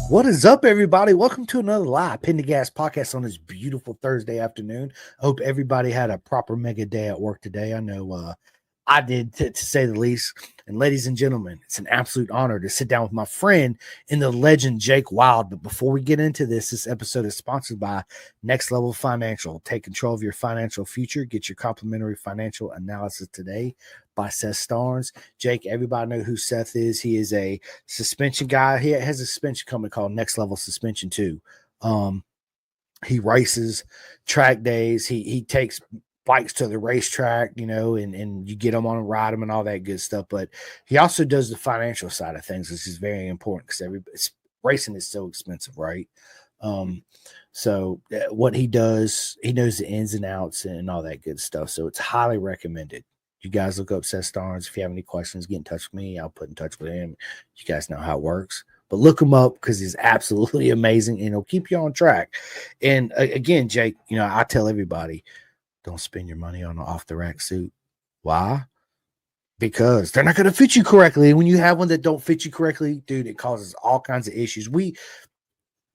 What is up, everybody? Welcome to another live Pin the Gas podcast on this beautiful Thursday afternoon. I hope everybody had a proper mega day at work today. I know I did, to say the least. And ladies and gentlemen, it's an absolute honor to sit down with my friend in the legend, Jake Wilde. But before we get into this episode is sponsored by Next Level Financial. Take control of your financial future. Get your complimentary financial analysis today by Seth Starnes. Jake, everybody know who Seth is. He is a suspension guy. He has a suspension company called Next Level Suspension too. He races track days. He takes bikes to the racetrack, and you get them on and ride them and all that good stuff. But he also does the financial side of things, which is very important because racing is so expensive, right? So what he does, he knows the ins and outs and all that good stuff. So it's highly recommended. You guys look up Seth Starnes. If you have any questions, get in touch with me. I'll put in touch with him. You guys know how it works. But look him up because he's absolutely amazing and he'll keep you on track. And again, Jake, I tell everybody, don't spend your money on an off the rack suit. Why? Because they're not going to fit you correctly. And when you have one that don't fit you correctly, dude, it causes all kinds of issues.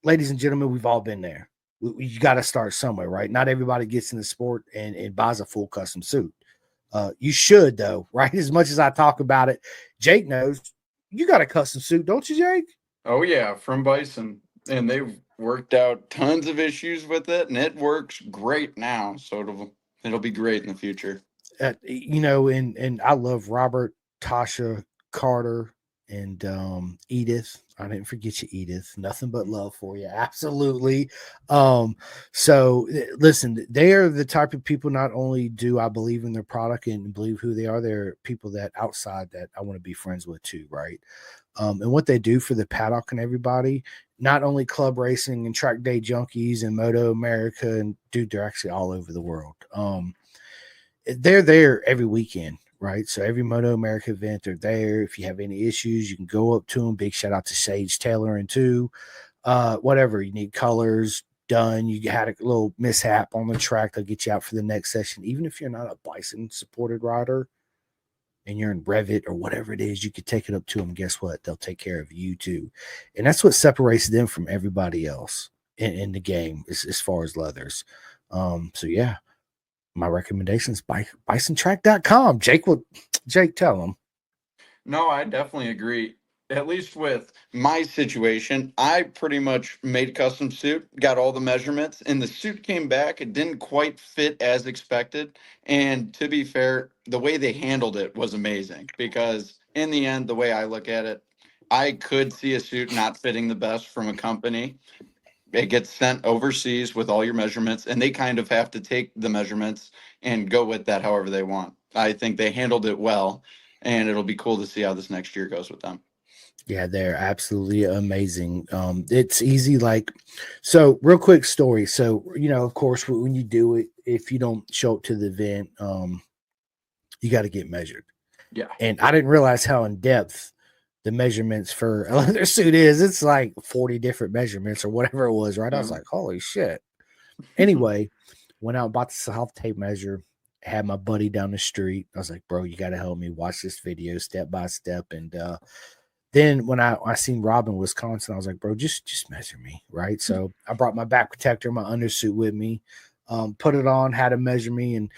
Ladies and gentlemen, we've all been there. You got to start somewhere, right? Not everybody gets in the sport and buys a full custom suit. You should, though, right? As much as I talk about it, Jake knows you got a custom suit, don't you, Jake? Oh yeah, from Bison, and they've worked out tons of issues with it, and it works great now. So it'll be great in the future. And I love Robert, Tasha, Carter, and Edith. I didn't forget you, Edith. Nothing but love for you. Absolutely. Listen, they are the type of people, not only do I believe in their product and believe who they are, they're people that outside that I want to be friends with too, right? And what they do for the paddock and everybody, not only club racing and track day junkies and Moto America, and dude, they're actually all over the world. They're there every weekend, right? So every Moto America event, they're there. If you have any issues, you can go up to them. Big shout out to Sage Taylor and too. Whatever you need colors done, you had a little mishap on the track, they'll get you out for the next session. Even if you're not a Bison supported rider and you're in Revit or whatever it is, you could take it up to them. Guess what? They'll take care of you too. And that's what separates them from everybody else in the game as far as leathers. So yeah, my recommendation is bisontrack.com. Jake, tell them. No, I definitely agree. At least with my situation, I pretty much made a custom suit, got all the measurements, and the suit came back. It didn't quite fit as expected. And to be fair, the way they handled it was amazing because, in the end, the way I look at it, I could see a suit not fitting the best from a company. It gets sent overseas with all your measurements, and they kind of have to take the measurements and go with that however they want. I think they handled it well, and it'll be cool to see how this next year goes with them. Yeah, they're absolutely amazing. It's easy, so real quick story. So, of course, when you do it, if you don't show up to the event, you got to get measured. Yeah. And I didn't realize how in depth the measurements for a leather suit is. It's like 40 different measurements or whatever it was, right? I was like, holy shit. Anyway, went out and bought the self tape measure, had my buddy down the street. I was like, bro, you got to help me watch this video step by step. And then when I seen Rob in Wisconsin, I was like, bro, just measure me, right? So I brought my back protector, my undersuit with me, put it on, had him measure me, and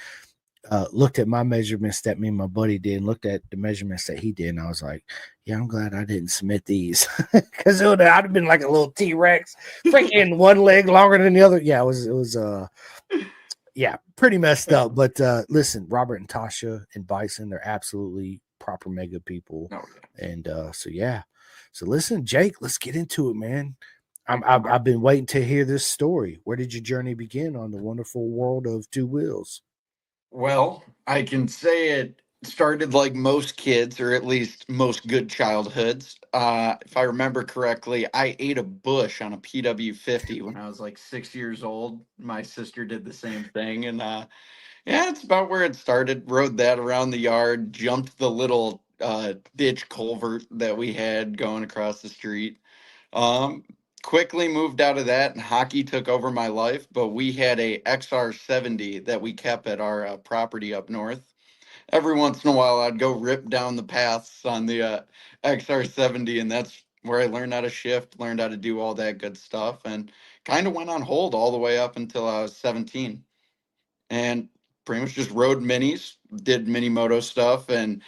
looked at my measurements that me and my buddy did, and looked at the measurements that he did, and I was like, yeah, I'm glad I didn't submit these because I'd have been like a little T-Rex, freaking one leg longer than the other. Yeah, it was yeah, pretty messed up. But listen, Robert and Tasha and Bison, they're absolutely proper mega people. Oh, yeah. And so listen, Jake, let's get into it, man. I've been waiting to hear this story. Where did your journey begin on the wonderful world of two wheels? Well, I can say it started like most kids, or at least most good childhoods. If I remember correctly, I ate a bush on a PW50 when I was like 6 years old. My sister did the same thing, and yeah, it's about where it started. Rode that around the yard, jumped the little ditch culvert that we had going across the street. Um, Quickly moved out of that, and hockey took over my life. But we had a XR70 that we kept at our property up north. Every once in a while, I'd go rip down the paths on the XR70, and that's where I learned how to shift, learned how to do all that good stuff, and kind of went on hold all the way up until I was 17. And pretty much just rode minis, did mini moto stuff, and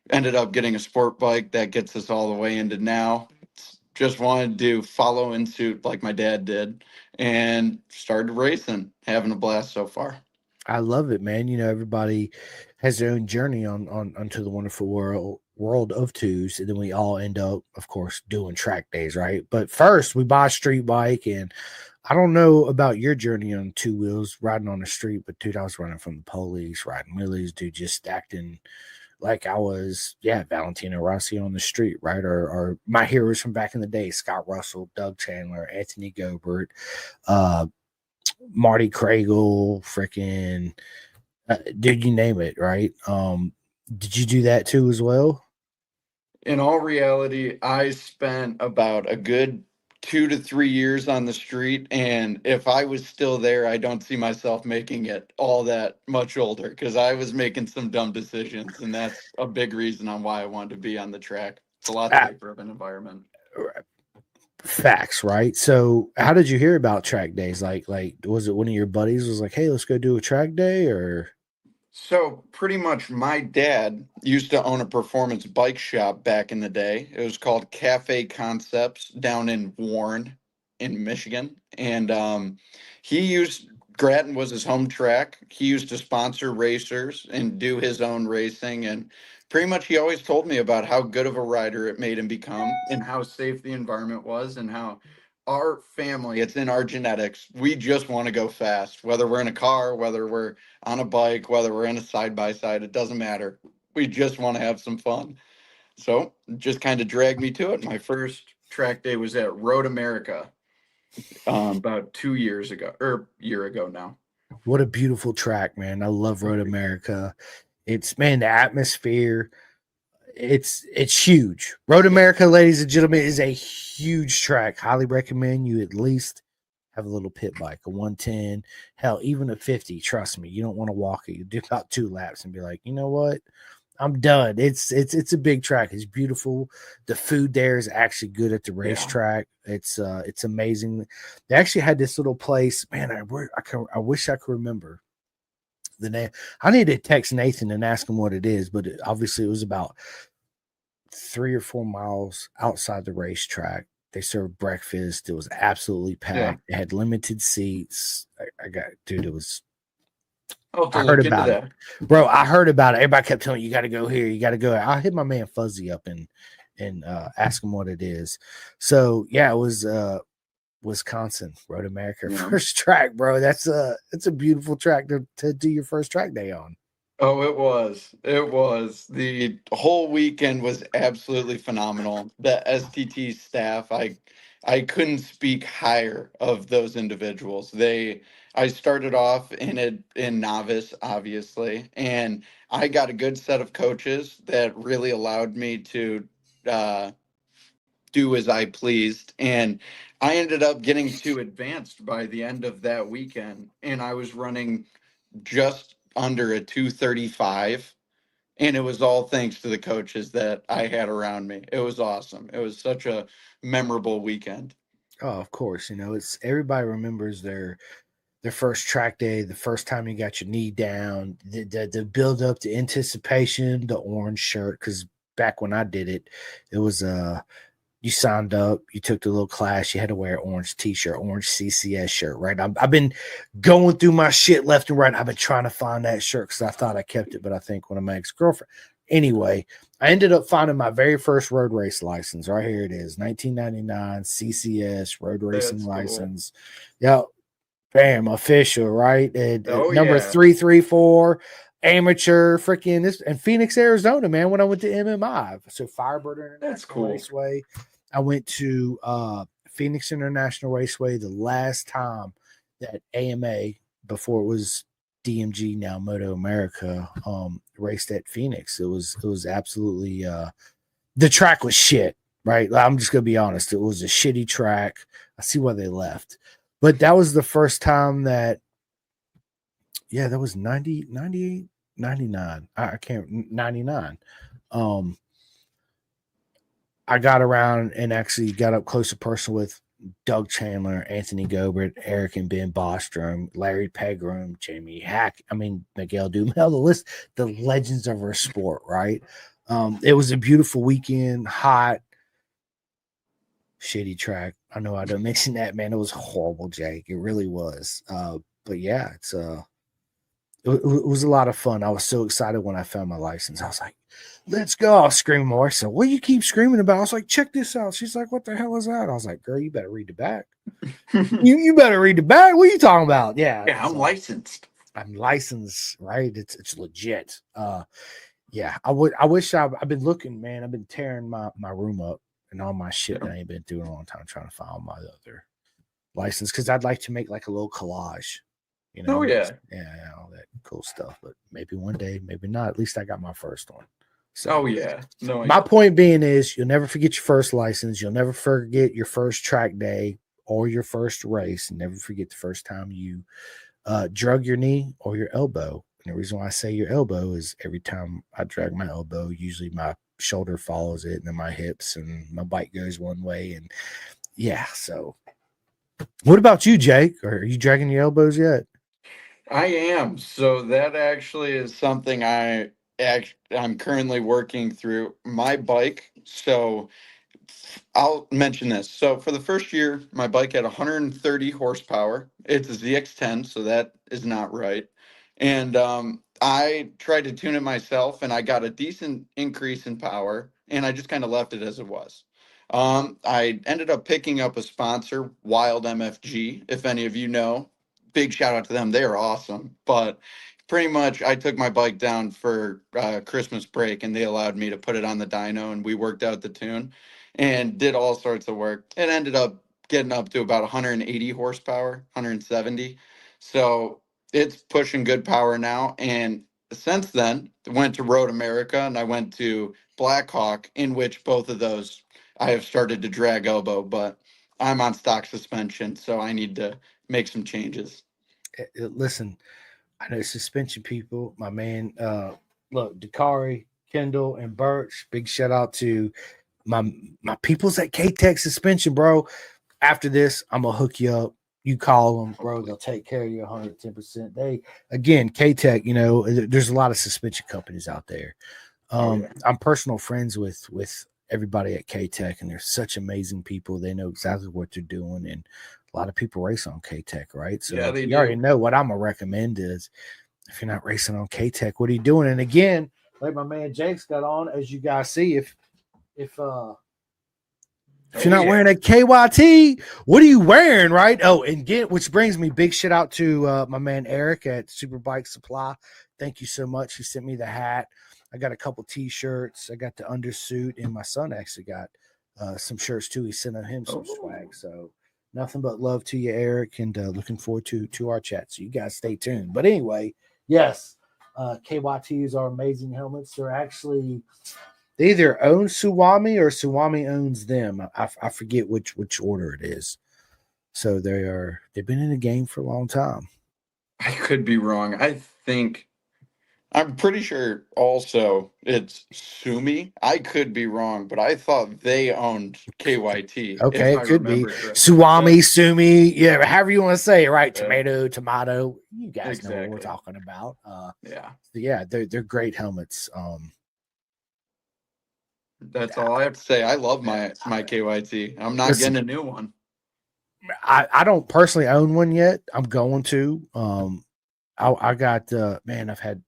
ended up getting a sport bike that gets us all the way into now. Just wanted to follow in suit like my dad did and started racing, having a blast so far. I love it, man. You know, everybody has their own journey on onto the wonderful world of twos, and then we all end up, of course, doing track days, right? But first, we buy a street bike, and I don't know about your journey on two wheels, riding on the street, but dude, I was running from the police, riding wheelies, dude, just acting like I was, yeah, Valentino Rossi on the street, right? Or my heroes from back in the day, Scott Russell, Doug Chandler, Anthony Gobert, uh, Marty Craigle, freaking, did you name it, right? Did you do that too as well? In all reality, I spent about a good 2 to 3 years on the street. And if I was still there, I don't see myself making it all that much older because I was making some dumb decisions. And that's a big reason on why I wanted to be on the track. It's a lot Uh, safer of an environment. Facts, right? So, how did you hear about track days? Like, was it one of your buddies was like, "Hey, let's go do a track day," or So pretty much my dad used to own a performance bike shop back in the day. It was called Cafe Concepts down in Warren in Michigan. And he used Grattan was his home track. He used to sponsor racers and do his own racing. And pretty much he always told me about how good of a rider it made him become and how safe the environment was and how our family, it's in our genetics. We just want to go fast, whether we're in a car, whether we're on a bike, whether we're in a side by side, it doesn't matter. We just want to have some fun. So just kind of dragged me to it. My first track day was at Road America about 2 years ago or year ago now. what a beautiful track, man! I love Road America. It's man, the atmosphere. It's huge. Road America, ladies and gentlemen, is a huge track. Highly recommend you at least have a little pit bike, a 110, hell, even a 50. Trust me, you don't want to walk it. You do about 2 laps and be like, you know what? I'm done. It's a big track. It's beautiful. The food there is actually good at the Yeah. racetrack. It's amazing. They actually had this little place. Man, I wish I could remember the name. I need to text Nathan and ask him what it is, but obviously it was about 3 or 4 miles outside the racetrack. They served breakfast. It was absolutely Yeah. packed. They had limited seats. I got, dude, it was, I'll have to I heard look into about it, that. bro. I heard about it. Everybody kept telling me, you got to go here. You got to go. I hit my man Fuzzy up and ask him what it is. So yeah, it was, Wisconsin Road America Yeah. first track, bro. It's a beautiful track to do your first track day on. Oh, it was. It was. The whole weekend was absolutely phenomenal. The STT staff, I couldn't speak higher of those individuals. I started off in novice, obviously, and I got a good set of coaches that really allowed me to uh, do as I pleased. And I ended up getting too advanced by the end of that weekend, and I was running just under a 235, and it was all thanks to the coaches that I had around me. It was awesome. It was such a memorable weekend. Oh, of course, it's everybody remembers their first track day, the first time you got your knee down, the build up, the anticipation, the orange shirt. Because back when I did it, it was you signed up, you took the little class, you had to wear an orange t-shirt, orange CCS shirt, right? I've been going through my shit left and right. I've been trying to find that shirt because I thought I kept it, but I think one of my ex-girlfriend. Anyway, I ended up finding my very first road race license. Right here it is, 1999 CCS road racing That's cool. license. Yeah, bam, official, right? Oh Number yeah. 334, amateur, freaking this in Phoenix, Arizona, man. When I went to MMI, so Firebird That's International cool. Raceway, I went to Phoenix International Raceway the last time that AMA before it was DMG, now Moto America, raced at Phoenix. It was absolutely the track was shit, right? I'm just gonna be honest. It was a shitty track. I see why they left. But that was the first time that, yeah, that was 90, 98, 99. I can't, 99. Um, I got around and actually got up close and personal with Doug Chandler, Anthony Gobert, Eric and Ben Bostrom, Larry Pegram, Jamie Hack. I mean, Miguel Dumel, the legends of our sport, right? It was a beautiful weekend, hot, shitty track. I know I don't mention that, man. It was horrible, Jake. It really was. But yeah, it was a lot of fun. I was so excited when I found my license. I was like, let's go. I was screaming more. So what do you keep screaming about? I was like, check this out. She's like, what the hell is that? I was like, girl, you better read the back. you better read the back. What are you talking about? Yeah. Yeah, I'm licensed. I'm licensed, right? It's legit. Yeah. I've been looking, man. I've been tearing my room up and all my shit that I ain't been doing a long time trying to find my other license because I'd like to make like a little collage. You know, Oh yeah, yeah, all that cool stuff. But maybe one day, maybe not. At least I got my first one. So, oh yeah. No, my point being is, you'll never forget your first license. You'll never forget your first track day or your first race. And never forget the first time you drug your knee or your elbow. And the reason why I say your elbow is every time I drag my elbow, usually my shoulder follows it, and then my hips, and my bike goes one way. And yeah, so what about you, Jake? Are you dragging your elbows yet? I am. So that actually is something I'm currently working through my bike. So I'll mention this. So for the first year, my bike had 130 horsepower. It's a ZX10, so that is not right. And I tried to tune it myself, and I got a decent increase in power, and I just kind of left it as it was. I ended up picking up a sponsor, Wild MFG, if any of you know. Big shout out to them. They are awesome. But pretty much, I took my bike down for Christmas break, and they allowed me to put it on the dyno, and we worked out the tune and did all sorts of work. It ended up getting up to about 180 horsepower, 170. So it's pushing good power now. And since then, went to Road America and I went to Blackhawk, in which both of those I have started to drag elbow, but I'm on stock suspension, so I need to make some changes. Listen, I know suspension people, my man. Look, Dakari, Kendall, and Birch. Big shout out to my peoples at K Tech Suspension, bro. After this, I'm gonna hook you up. You call them, bro. They'll take care of you 110%. They again, K Tech. You know, there's a lot of suspension companies out there. Oh yeah. I'm personal friends with everybody at K Tech, and they're such amazing people. They know exactly what they're doing, and a lot of people race on K Tech, right? So Yeah, they you do. already know what I'm gonna recommend is, if you're not racing on K Tech, what are you doing? And again, like my man Jake's got on, as you guys see, if you're not wearing a KYT, what are you wearing, right? Oh, and again, which brings me big shout out to my man Eric at Superbike Supply. Thank you so much. He sent me the hat. I got a couple t-shirts. I got the undersuit, and my son actually got some shirts too. He sent him some swag. So nothing but love to you, Eric, and looking forward to our chat. So you guys stay tuned. But anyway, yes, KYTs are amazing helmets. They're actually, they either own Suwami or Suwami owns them. I forget which order it is. So they've been in the game for a long time. I could be wrong. I'm pretty sure also it's Sumi. I could be wrong, but I thought they owned KYT, Okay, if I it could be remember correctly. Suwami, Sumi, yeah, however you want to say it, right? Yeah, tomato. You guys know what we're exactly. talking about. Yeah. Yeah, they're great helmets. That's all I have to say. I love my KYT. I'm not Listen, getting a new one. I don't personally own one yet. I'm going to. I got man. I've had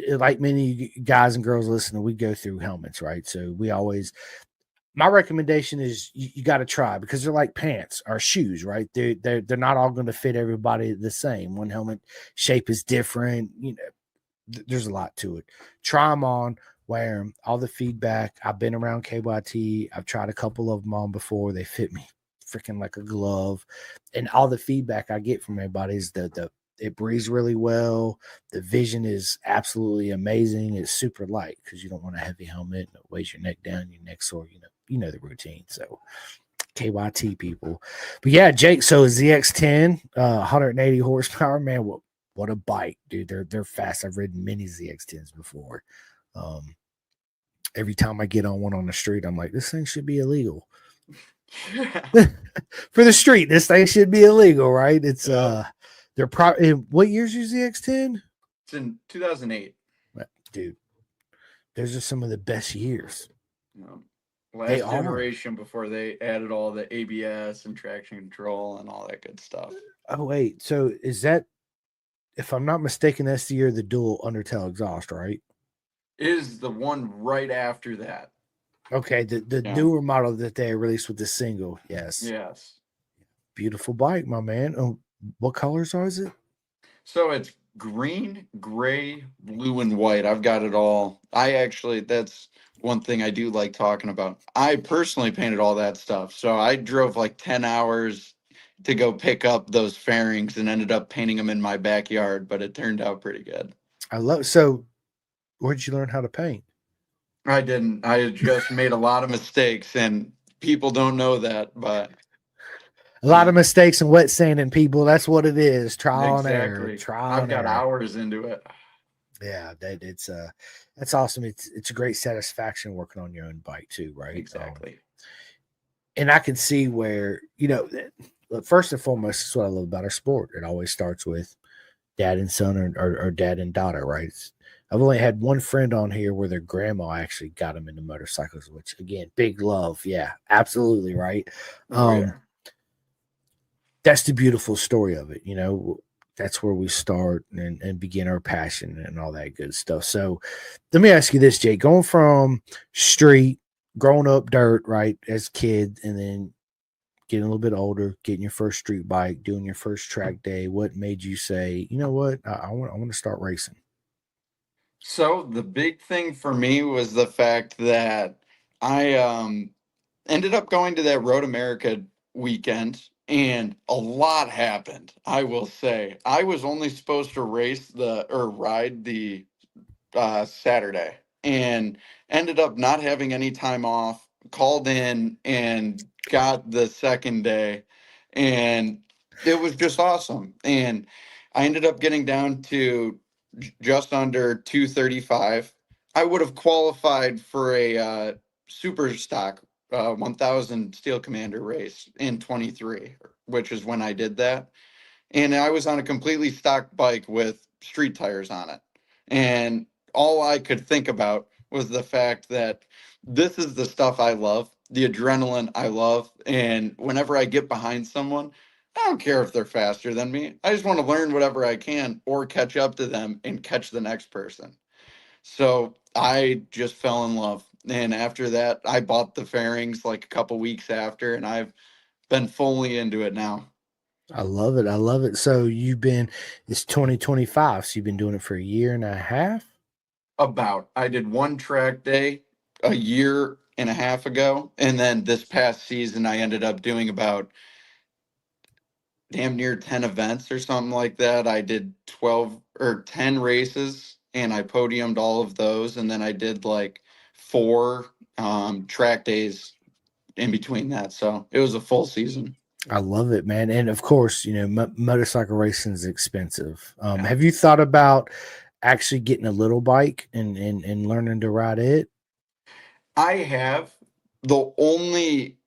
like many guys and girls listening. We go through helmets, right? So we always. My recommendation is you got to try, because they're like pants or shoes, right? They're not all going to fit everybody the same. One helmet shape is different. You know, there's a lot to it. Try them on, wear them. All the feedback. I've been around KYT. I've tried a couple of them on before. They fit me freaking like a glove. And all the feedback I get from everybody is it breathes really well. The vision is absolutely amazing. It's super light because you don't want a heavy helmet. It weighs your neck down, your neck sore. You know the routine. So KYT people. But yeah, Jake. So ZX10, 180 horsepower. Man, what a bike, dude. They're fast. I've ridden many ZX10s before. Every time I get on one on the street, I'm like, this thing should be illegal. Yeah. For the street, this thing should be illegal, right? It's Yep. they're probably what year's your ZX10? It's in 2008. Dude, those are some of the best years. They Last are. generation before they added all the ABS and traction control and all that good stuff. Oh wait, so is that, if I'm not mistaken, that's the year the dual undertail exhaust, right? Is the one right after that. Okay, the Yeah. newer model that they released with the single, yes. Yes. Beautiful bike, my man. What colors are it? So it's green, gray, blue, and white. I've got it all. That's one thing I do like talking about. I personally painted all that stuff. So I drove like 10 hours to go pick up those fairings and ended up painting them in my backyard, but it turned out pretty good. I love. So, where did you learn how to paint? I didn't. I just made a lot of mistakes, and people don't know that, but A lot of mistakes and wet sanding, people. That's what it is. Trial and error. exactly. Trial I've and got error. hours into it. Yeah, it's that's awesome. It's a great satisfaction working on your own bike too, right? Exactly. And I can see where, look, first and foremost, is what I love about our sport. It always starts with dad and son or dad and daughter, right? I've only had one friend on here where their grandma actually got them into motorcycles, which again, big love. Yeah, absolutely, right. Oh, yeah. That's the beautiful story of it. That's where we start and begin our passion and all that good stuff. So let me ask you this, Jake, going from street, growing up dirt, right, as a kid, and then getting a little bit older, getting your first street bike, doing your first track day, what made you say, you know what, I want to start racing? So the big thing for me was the fact that I ended up going to that Road America weekend and a lot happened. I will say I was only supposed to ride the Saturday and ended up not having any time off. Called in and got the second day, and it was just awesome. And I ended up getting down to just under 235. I would have qualified for a super stock 1000 Steel Commander race in 23, which is when I did that. And I was on a completely stock bike with street tires on it. And all I could think about was the fact that this is the stuff I love, the adrenaline I love. And whenever I get behind someone, I don't care if they're faster than me. I just want to learn whatever I can or catch up to them and catch the next person. So I just fell in love. And after that, I bought the fairings like a couple weeks after, and I've been fully into it now. I love it. I love it. So it's 2025. So you've been doing it for a year and a half. I did one track day a year and a half ago, and then this past season I ended up doing about damn near 10 events or something like that. I did 12 or 10 races and I podiumed all of those, and then I did like four track days in between that, so it was a full season. I love it, man. And of course, motorcycle racing is expensive. Yeah. Have you thought about actually getting a little bike and learning to ride it? I have. The only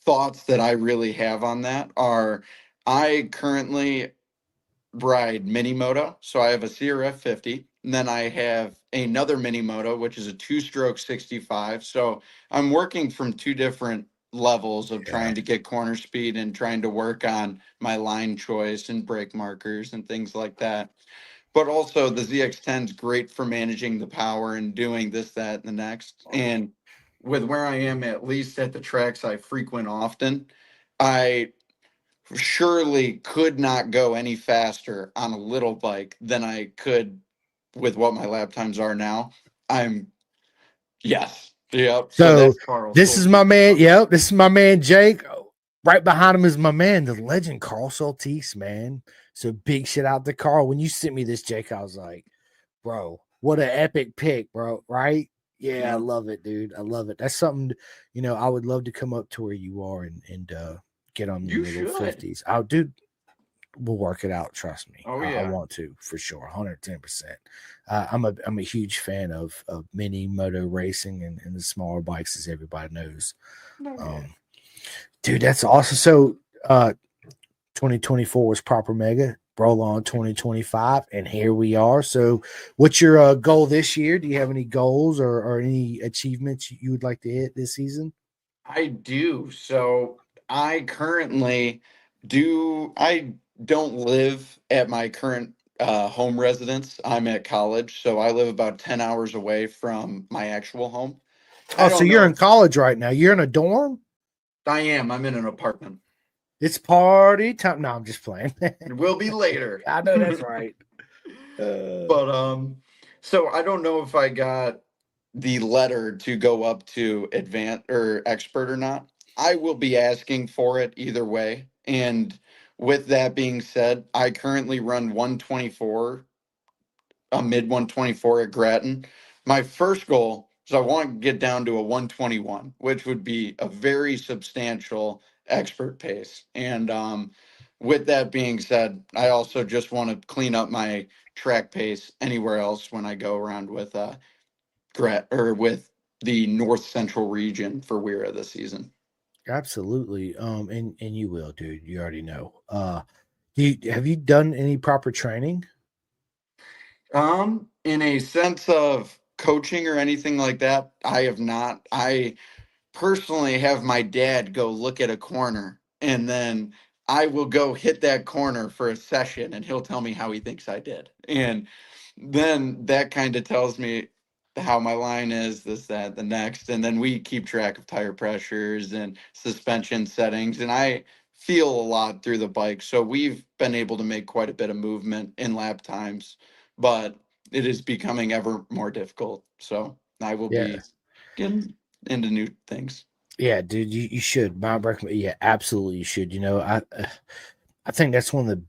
thoughts that I really have on that are I currently ride mini moto. So I have a CRF 50. And then I have another mini moto, which is a two-stroke 65. So I'm working from two different levels of Yeah. trying to get corner speed and trying to work on my line choice and brake markers and things like that. But also the ZX10 is great for managing the power and doing this, that, and the next. And with where I am, at least at the tracks I frequent often, I surely could not go any faster on a little bike than I could with what my lap times are now. I'm yes. Yep. So So that's Carl this is my Soltis. man. Yep, this is my man Jake. Right behind him is my man, the legend Carl Soltis, man. So big shit out to Carl. When you sent me this, Jake, I was like, bro, what an epic pick, bro. Right? Yeah, I Yeah. love it, dude. I love it. That's something, I would love to come up to where you are and get on the You little should. 50s. Oh, dude, we'll work it out. Trust me. Oh I yeah. want to for sure, 110%. I'm a huge fan of mini moto racing and the smaller bikes, as everybody knows. Oh yeah. Dude, that's awesome. So, 2024 was proper mega. Roll on 2025, and here we are. So, what's your goal this year? Do you have any goals or any achievements you would like to hit this season? I do. So I currently do. I don't live at my current home residence. I'm at college, so I live about 10 hours away from my actual home. I Oh, so don't you're know in if college right now. You're in a dorm? I am. I'm in an apartment. It's party time. No, I'm just playing. It will be later. I know that's right. But so I don't know if I got the letter to go up to advanced or expert or not. I will be asking for it either way. And with that being said, I currently run 124, a mid 124 at Grattan. My first goal is I want to get down to a 121, which would be a very substantial expert pace. And with that being said, I also just want to clean up my track pace anywhere else when I go around with with the North Central region for Weira this season. Absolutely. And you will, dude. You already know. Have you done any proper training? In a sense of coaching or anything like that, I have not. I personally have my dad go look at a corner and then I will go hit that corner for a session and he'll tell me how he thinks I did. And then that kind of tells me how my line is, this, that, the next. And then we keep track of tire pressures and suspension settings. And I feel a lot through the bike. So we've been able to make quite a bit of movement in lap times, but it is becoming ever more difficult. So I will Yeah. be getting into new things. Yeah, dude, you should. My recommend, yeah, absolutely, you should. I think that's one of the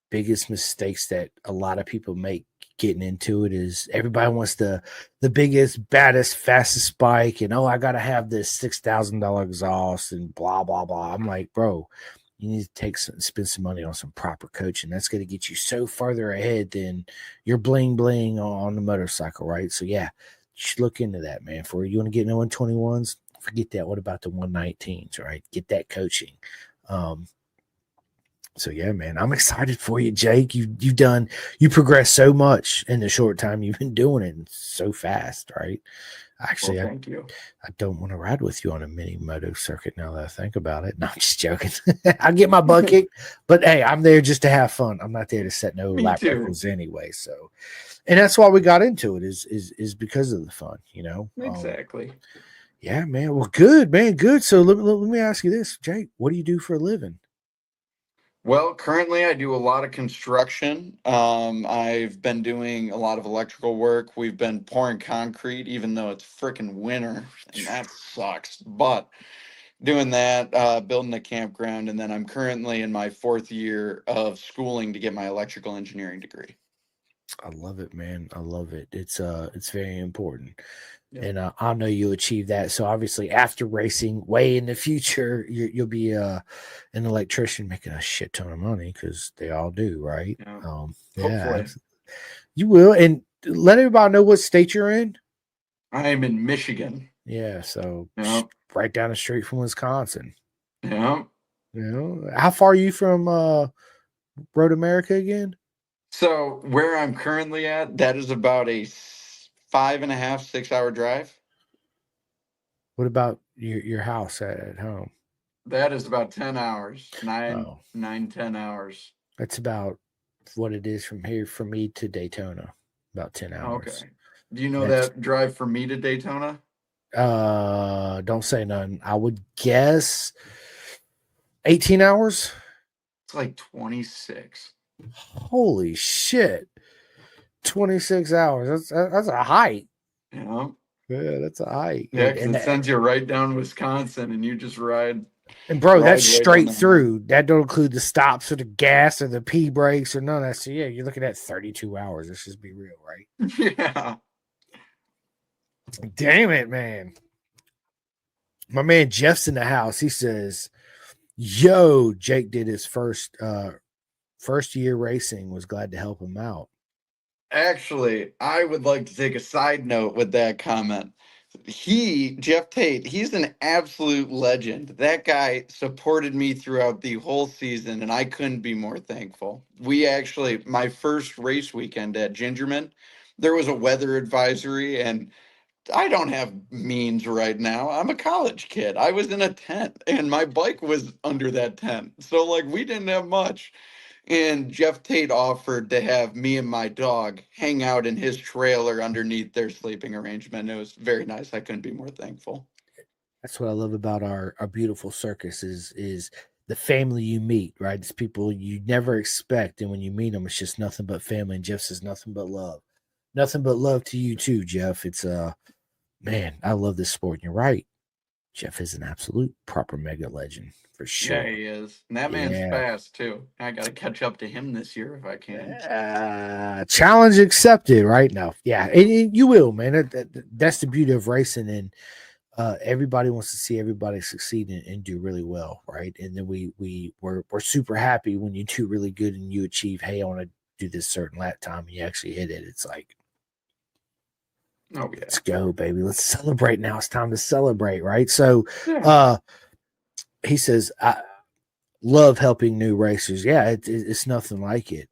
biggest mistakes that a lot of people make getting into it is everybody wants the biggest, baddest, fastest bike, and oh, I gotta have this $6,000 exhaust and blah blah blah. I'm like, bro, you need to spend some money on some proper coaching. That's gonna get you so further ahead than your bling bling on the motorcycle, right? So yeah, you should look into that, man. For you want to get into 121s, forget that. What about the 119s, right? Get that coaching. Um, so yeah, man, I'm excited for you, Jake. You progressed so much in the short time you've been doing it and so fast, right? Well, Actually, thank you. I don't want to ride with you on a mini moto circuit now that I think about it. No, I'm just joking. I get my butt kicked, but hey, I'm there just to have fun. I'm not there to set no Me lap too. records anyway. So, and that's why we got into it is because of the fun, you know. Exactly. Yeah, man. Well, good, man. Good. So let me ask you this, Jake. What do you do for a living? Well, currently I do a lot of construction. I've been doing a lot of electrical work. We've been pouring concrete, even though it's freaking winter, and that sucks. But doing that, building a campground, and then I'm currently in my fourth year of schooling to get my electrical engineering degree. I love it, man. I love it. It's very important. Yep. And I know you'll achieve that. So obviously, after racing, way in the future, you'll be an electrician making a shit ton of money because they all do, right? Yeah. Yeah, Hopefully. you will. And let everybody know what state you're in. I am in Michigan. Yeah, so Yeah. right down the street from Wisconsin. Yeah. You know, how far are you from Road America again? So where I'm currently at, that is about a 5.5, 6 hour drive. What about your house at home? That is about 10 hours, Oh, 10 hours. that's about what it is from here for me to Daytona. About 10 hours. Okay. Do you know That's that drive from me to Daytona? don't say none. I would guess 18 hours. It's like 26. Holy shit. 26 hours. That's a hike. You know? Yeah, that's a hike. Yeah, because it sends you right down Wisconsin and you just And bro, that's ride right down straight the line. through. That don't include the stops or the gas or the P brakes or none of that. So yeah, you're looking at 32 hours. Let's just be real, right? Yeah. Damn it, man. My man Jeff's in the house. He says, yo, Jake did his first first year racing, was glad to help him out. Actually, I would like to take a side note with that comment. Jeff Tate, he's an absolute legend. That guy supported me throughout the whole season, and I couldn't be more thankful. My first race weekend at Gingerman, there was a weather advisory, and I don't have means right now. I'm a college kid. I was in a tent, and my bike was under that tent. So, like, we didn't have much. And Jeff Tate offered to have me and my dog hang out in his trailer underneath their sleeping arrangement. It was very nice. I couldn't be more thankful. That's what I love about our beautiful circus is the family you meet, right? It's people you never expect, and when you meet them, it's just nothing but family. And Jeff says nothing but love, nothing but love to you too, Jeff. It's man, I love this sport. And you're right, Jeff is an absolute proper mega legend for Yeah, sure. he is. And that man's Yeah. fast, too. I got to catch up to him this year if I can. Challenge accepted right now. Yeah, and you will, man. That's the beauty of racing, and everybody wants to see everybody succeed and do really well, right? And then we're super happy when you do really good and you achieve, hey, I want to do this certain lap time, and you actually hit it. It's like, Oh, yeah. let's go, baby. Let's celebrate now. It's time to celebrate, right? So Yeah. he says, I love helping new racers. Yeah, it's nothing like it.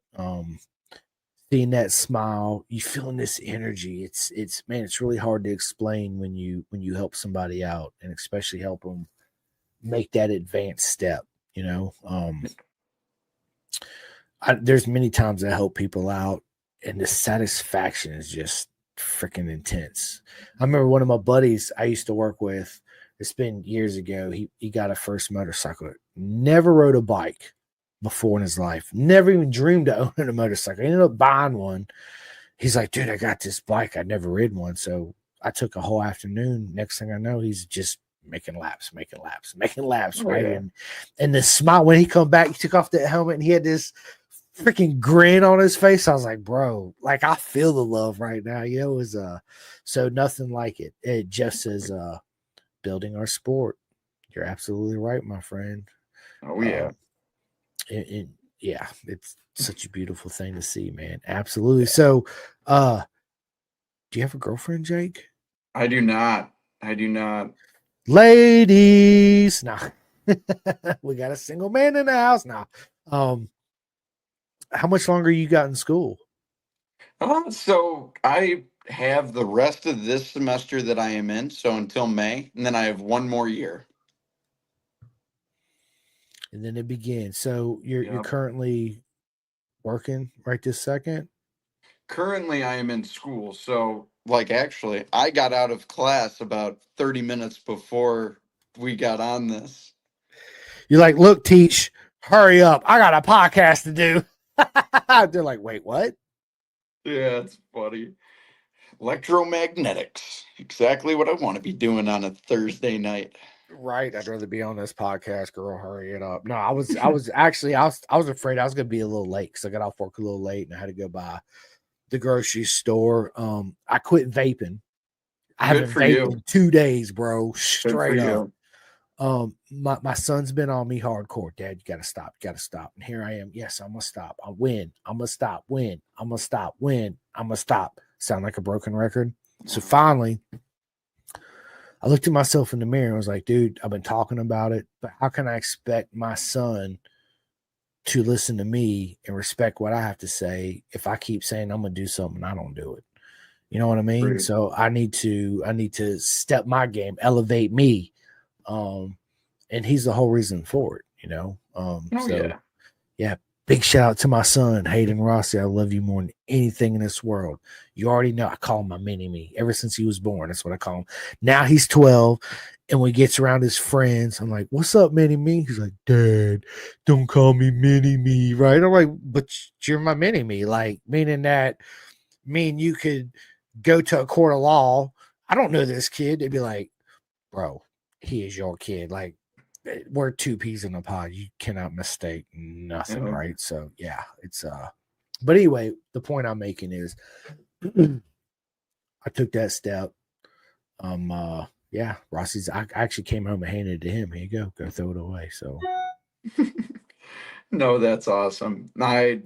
Seeing that smile, you feeling this energy. It's man, it's really hard to explain when you help somebody out, and especially help them make that advanced step. You know, there's many times I help people out, and the satisfaction is just freaking intense. I remember one of my buddies I used to work with. It's been years ago. He got a first motorcycle. Never rode a bike before in his life. Never even dreamed of owning a motorcycle. He ended up buying one. He's like, dude, I got this bike. I'd never ridden one. So I took a whole afternoon. Next thing I know, he's just making laps, Oh, right? yeah. And the smile when he come back, he took off that helmet and he had this freaking grin on his face. I was like, bro, like I feel the love right now. You know, it was so nothing like it. It just says building our sport. You're absolutely right, my friend. Oh, yeah. Yeah, it's such a beautiful thing to see, man. Absolutely. So, do you have a girlfriend, Jake? I do not. I do not. Ladies, nah. We got a single man in the house now. How much longer you got in school? So I have the rest of this semester that I am in, so until May, and then I have one more year. And then it begins. So you're Yep. currently working right this second. Currently, I am in school, so like actually, I got out of class about 30 minutes before we got on this. You're like, look, teach, hurry up. I got a podcast to do. They're like, wait, what? Yeah, it's funny. Electromagnetics. Exactly what I want to be doing on a Thursday night. Right. I'd rather be on this podcast, girl. Hurry it up. No, I was afraid I was gonna be a little late because I got off work a little late and I had to go by the grocery store. I quit vaping. I Good haven't for vaped you. in 2 days, bro. Good for Straight up. you. My son's been on me hardcore. Dad, you gotta stop, and here I am. Yes, I'm gonna stop. I win. I'm gonna stop. Win. I'm gonna stop. Win. I'm gonna stop. Sound like a broken record. So finally, I looked at myself in the mirror and was like, dude, I've been talking about it, but how can I expect my son to listen to me and respect what I have to say if I keep saying I'm gonna do something and I don't do it? You know what I mean? Great. So I need to step my game, elevate me. Um, and he's the whole reason for it, you know. Oh So yeah. yeah, big shout out to my son, Hayden Rossi. I love you more than anything in this world. You already know I call him my mini me ever since he was born. That's what I call him. Now he's 12. And when he gets around his friends, I'm like, what's up, mini me? He's like, Dad, don't call me mini me, right? I'm like, but you're my mini me, like meaning that me and you could go to a court of law. I don't know this kid. They'd be like, bro, he is your kid. Like, we're two peas in a pod. You cannot mistake nothing, Yeah. right? So yeah, it's but anyway, the point I'm making is I took that step. Yeah, Rossi's I actually came home and handed it to him. Here you go, throw it away. So No, that's awesome. My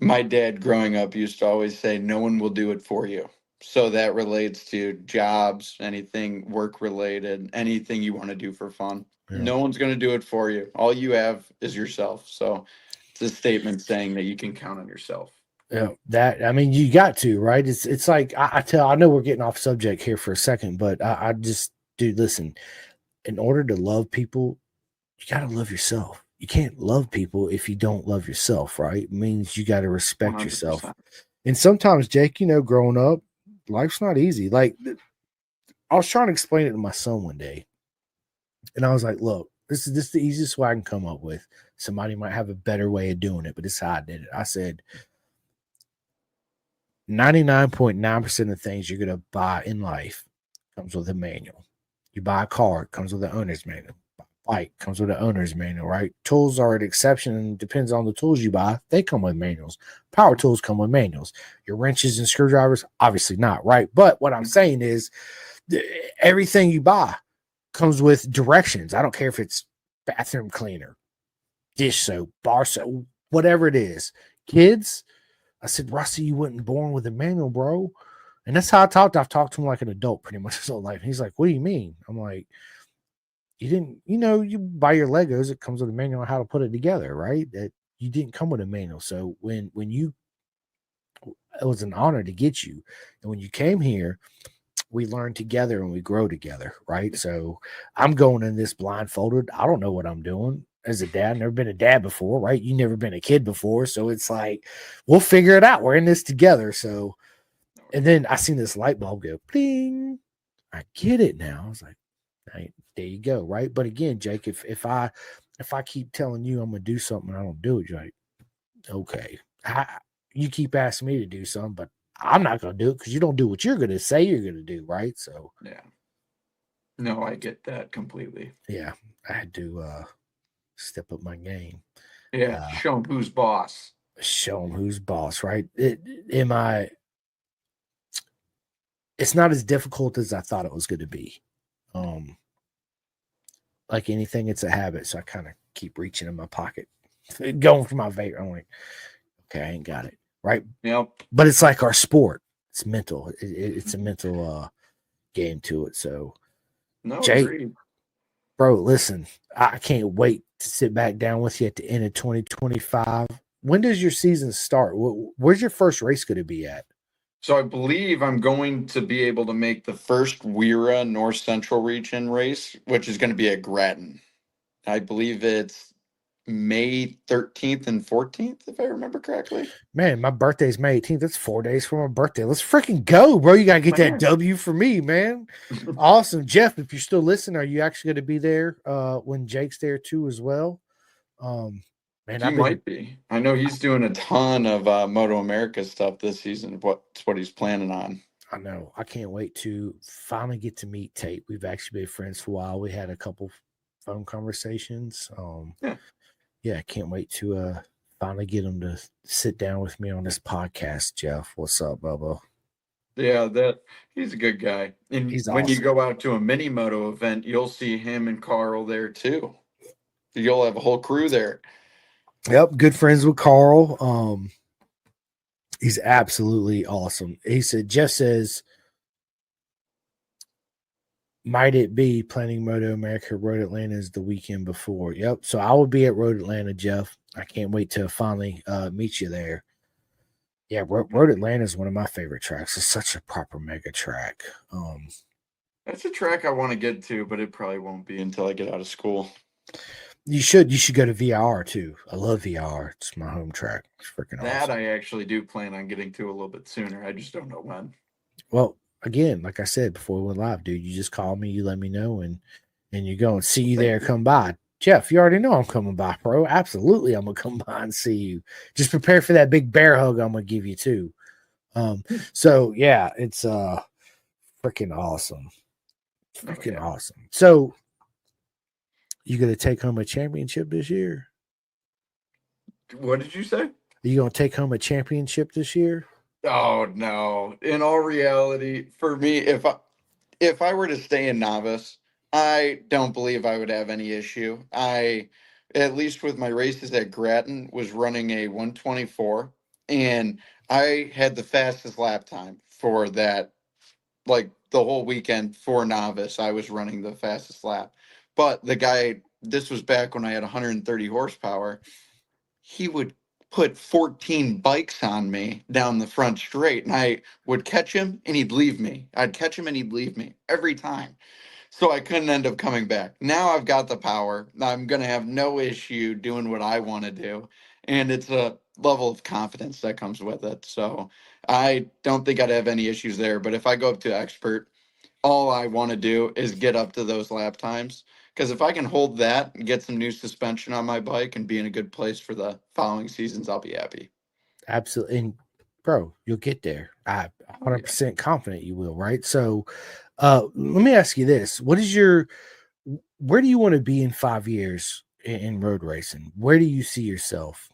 dad growing up used to always say, "No one will do it for you." So that relates to jobs, anything work related, anything you want to do for fun. Yeah. No one's going to do it for you. All you have is yourself. So it's a statement saying that you can count on yourself. Yeah, that I mean, you got to right. It's like I know we're getting off subject here for a second, but I just dude, listen. In order to love people, you got to love yourself. You can't love people if you don't love yourself, right? It means you got to respect yourself. 100%. And sometimes, Jake, growing up, life's not easy. Like I was trying to explain it to my son one day, and I was like, "Look, this is the easiest way I can come up with. Somebody might have a better way of doing it, but this is how I did it." I said, 99.9% of things you're going to buy in life comes with a manual. You buy a car, it comes with an owner's manual. Bike comes with an owner's manual, right? Tools are an exception and depends on the tools you buy. They come with manuals. Power tools come with manuals. Your wrenches and screwdrivers, obviously not, right? But what I'm saying is everything you buy comes with directions. I don't care if it's bathroom cleaner, dish soap, bar soap, whatever it is. Kids, I said, Rusty, you wasn't born with a manual, bro. And that's how I talked. I've talked to him like an adult pretty much his whole life. He's like, what do you mean? I'm like, you didn't, you buy your Legos, it comes with a manual on how to put it together, right? That you didn't come with a manual. So when you, it was an honor to get you. And when you came here, we learn together and we grow together, right? So I'm going in this blindfolded. I don't know what I'm doing as a dad. Never been a dad before, right? You never been a kid before. So it's like, we'll figure it out. We're in this together. So, and then I seen this light bulb go, bling. I get it now. I was like, hey, there you go, right? But again, Jake, if I keep telling you I'm gonna do something and I don't do it, you're like, okay. You keep asking me to do something, but I'm not gonna do it because you don't do what you're gonna say you're gonna do, right? So Yeah. No, I get that completely. yeah, I had to step up my game. Yeah. Uh Show 'em who's boss. show them who's boss, right? Am I It's not as difficult as I thought it was gonna be. Um like anything, it's a habit. So I kind of keep reaching in my pocket, going for my vape. I'm like, okay, I ain't got it. Right. Yep. But it's like our sport. It's mental. It's a mental game to it. So No, Jake, agreed. bro, listen, I can't wait to sit back down with you at the end of 2025. When does your season start? Where's your first race going to be at? So I believe I'm going to be able to make the first WERA North Central Region race, which is going to be at Grattan. I believe it's May 13th and 14th, if I remember correctly. Man, my birthday's May 18th. That's 4 days from my birthday. Let's freaking go, bro. You got to get that Man. W for me, man. Awesome. Jeff, if you're still listening, are you actually going to be there when Jake's there too as well? Um, man, He might be. I know he's doing a ton of Moto America stuff this season. What's what he's planning on. I know. I can't wait to finally get to meet Tate. We've actually been friends for a while. We had a couple phone conversations. Yeah. Yeah, I can't wait to finally get him to sit down with me on this podcast. Jeff, what's up, Bubba? Yeah, that he's a good guy. And He's when you awesome. go out to a mini moto event, you'll see him and Carl there too. You'll have a whole crew there. Yep, good friends with Carl. He's absolutely awesome. He said, Jeff says, might it be planning Moto America Road Atlanta is the weekend before? Yep. So I will be at Road Atlanta, Jeff. I can't wait to finally meet you there. Yeah, Road Atlanta is one of my favorite tracks. It's such a proper mega track. That's a track I want to get to, but it probably won't be until I get out of school. You should go to VIR too. I love VIR. It's my home track. It's freaking That awesome. I actually do plan on getting to a little bit sooner. I just don't know when. Well, again, like I said before we went live, dude, you just call me, you let me know, and you go and see you Thank there. you. Come by, Jeff. You already know I'm coming by, bro. Absolutely, I'm gonna come by and see you. Just prepare for that big bear hug I'm gonna give you too. So yeah, it's freaking awesome, freaking yeah. awesome. So you gonna take home a championship this year? What did you say? Are you gonna take home a championship this year? Oh no. In all reality, for me, if I were to stay in novice, I don't believe I would have any issue. I at least with my races at Grattan, was running a 124, and I had the fastest lap time for that. Like the whole weekend for novice, I was running the fastest lap. But the guy, this was back when I had 130 horsepower, he would put 14 bikes on me down the front straight, and I would catch him and he'd leave me. I'd catch him and he'd leave me every time. So I couldn't end up coming back. Now I've got the power. I'm going to have no issue doing what I want to do. And it's a level of confidence that comes with it. So I don't think I'd have any issues there. But if I go up to expert, all I want to do is get up to those lap times. Because if I can hold that and get some new suspension on my bike and be in a good place for the following seasons, I'll be happy. Absolutely. And bro, you'll get there. I'm Oh, yeah. 100% confident you will, right? So, let me ask you this. Where do you want to be in 5 years in road racing? Where do you see yourself?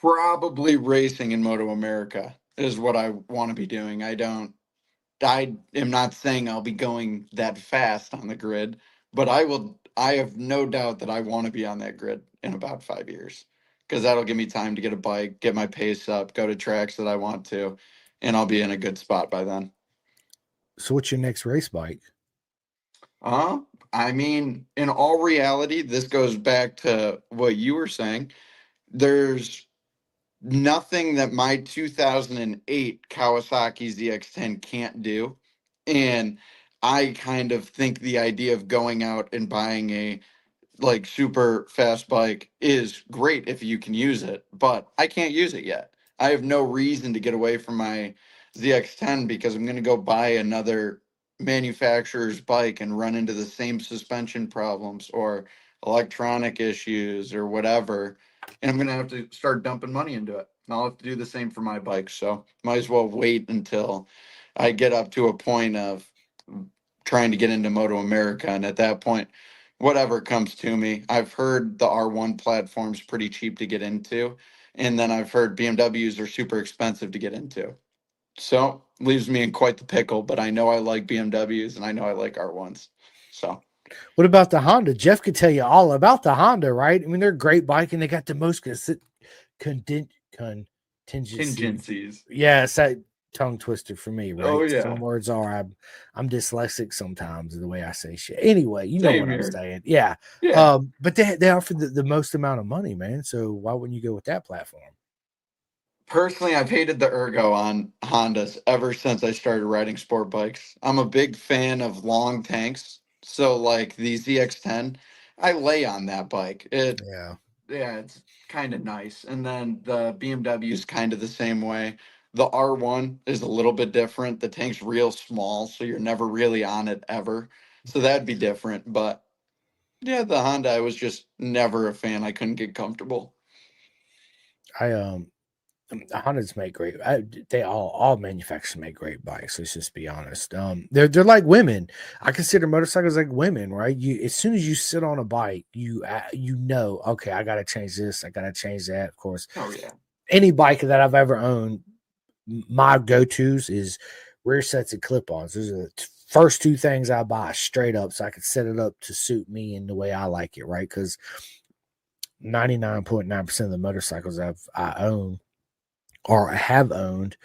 Probably racing in Moto America is what I want to be doing. I am not saying I'll be going that fast on the grid, but I will. I have no doubt that I want to be on that grid in about 5 years because that'll give me time to get a bike, get my pace up, go to tracks that I want to, and I'll be in a good spot by then. So, what's your next race bike? Uh, I mean, in all reality, this goes back to what you were saying. There's nothing that my 2008 Kawasaki ZX10 can't do. And I kind of think the idea of going out and buying a like super fast bike is great if you can use it, but I can't use it yet. I have no reason to get away from my ZX10 because I'm going to go buy another manufacturer's bike and run into the same suspension problems or electronic issues or whatever. And I'm going to have to start dumping money into it. And I'll have to do the same for my bike. So might as well wait until I get up to a point of trying to get into Moto America. And at that point, whatever comes to me. I've heard the R1 platform's pretty cheap to get into. And then I've heard BMWs are super expensive to get into. So leaves me in quite the pickle, but I know I like BMWs and I know I like R1s. So What about the Honda? Jeff could tell you all about the Honda, right? I mean, they're a great bike and they got the most contingency. contingencies. Yeah, it's that tongue twister for me, Oh right? Some yeah. words are I'm dyslexic sometimes the way I say shit. Anyway, you know Same what I'm here. saying. Yeah. Yeah. But they offer the most amount of money, man. So why wouldn't you go with that platform? Personally, I've hated the ergo on Hondas ever since I started riding sport bikes. I'm a big fan of long tanks. So like the ZX10, I lay on that bike. Yeah. Yeah, it's kind of nice. And then the BMW is kind of the same way. The R1 is a little bit different. The tank's real small, so you're never really on it ever. So that'd be different. But yeah, the Honda, I was just never a fan. I couldn't get comfortable. I Hondas make great. They all manufacturers make great bikes. Let's just be honest. They're like women. I consider motorcycles like women, right? You as soon as you sit on a bike, you know, okay, I got to change this, I got to change that. Of course, Oh yeah. any bike that I've ever owned, my go tos is rear sets and clip-ons. Those are the first two things I buy straight up, so I can set it up to suit me and the way I like it, right? Because 99.9% of the motorcycles I own or have owned,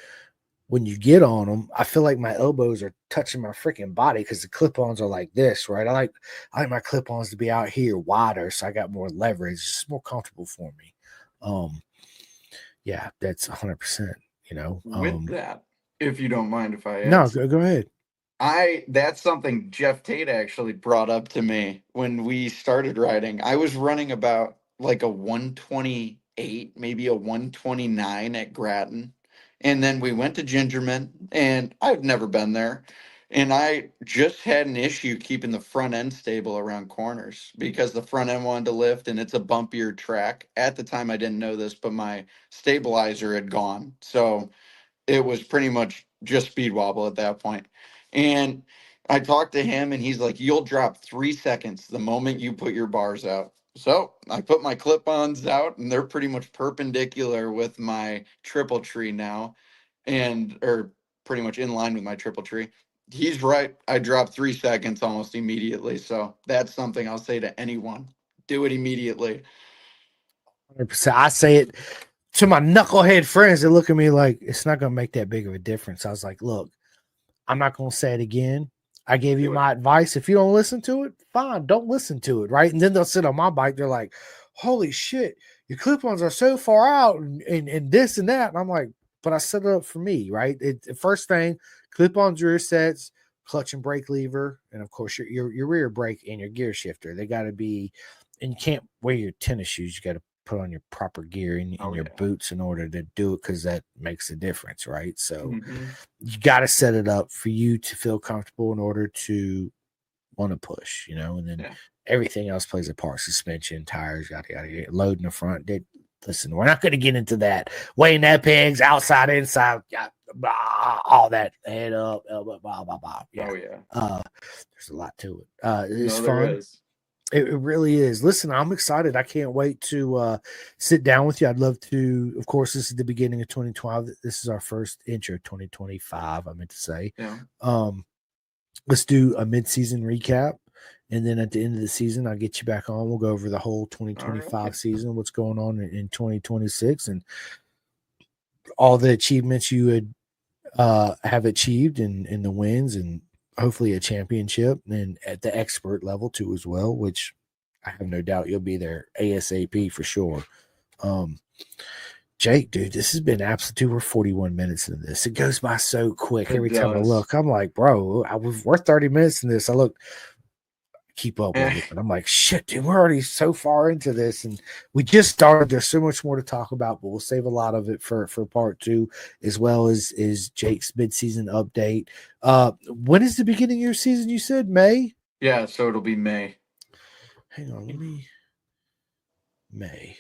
when you get on them, I feel like my elbows are touching my freaking body because the clip-ons are like this, right? I like my clip-ons to be out here wider, so I got more leverage. It's more comfortable for me. Um, yeah, that's 100%. You know, With that, if you don't mind if I no, ask, go ahead. I that's something Jeff Tate actually brought up to me when we started riding. I was running about like a 128, maybe a 129 at Grattan. And then we went to Gingerman and I've never been there. And I just had an issue keeping the front end stable around corners because the front end wanted to lift and it's a bumpier track. At the time I didn't know this, but my stabilizer had gone. So it was pretty much just speed wobble at that point. And I talked to him and he's like, you'll drop 3 seconds the moment you put your bars out. So I put my clip ons out and they're pretty much perpendicular with my triple tree now, and or pretty much in line with my triple tree. He's right. I dropped 3 seconds almost immediately. So that's something I'll say to anyone. Do it immediately. 100%. I say it to my knucklehead friends that look at me like it's not going to make that big of a difference. I was like, look, I'm not going to say it again. I gave you Do it. my advice. If you don't listen to it, fine, don't listen to it. Right. And then they'll sit on my bike. They're like, holy shit, your clip ons are so far out and this and that. And I'm like, but I set it up for me. Right. First thing, clip ons, rear sets, clutch and brake lever, and of course your rear brake and your gear shifter. They got to be, and you can't wear your tennis shoes. You got to put on your proper gear in Oh, your yeah. boots in order to do it because that makes a difference. Right. So, Mm-hmm. you got to set it up for you to feel comfortable in order to want to push, and then Yeah. everything else plays a part. Suspension, tires, yada yada, yada. Load in the front. Listen, we're not going to get into that. Weighing that pegs, outside, inside, blah, all that. Head up, elbow, blah blah blah. Yeah, Oh, yeah. there's a lot to it. It's No, there fun. is. It really is. Listen, I'm excited. I can't wait to sit down with you. I'd love to. Of course, this is the beginning of 2012. This is our first intro 2025. I meant to say. Yeah. Let's do a mid-season recap, and then at the end of the season, I'll get you back on. We'll go over the whole All 2025 right. season, what's going on in 2026, and all the achievements you would have achieved, and the wins, and hopefully a championship, and at the expert level too as well, which I have no doubt you'll be there ASAP for sure. Um, Jake, dude, this has been absolutely. We're 41 minutes into this. It goes by so quick. It Every time I does. look, I'm like, bro, we're 30 minutes in this. I look, keep up with Eh, it, but I'm like, shit, dude, we're already so far into this, and we just started. There's so much more to talk about, but we'll save a lot of it for part two, as well as is Jake's midseason update. When is the beginning of your season? You said May. yeah, so it'll be May. Hang on, let me. May.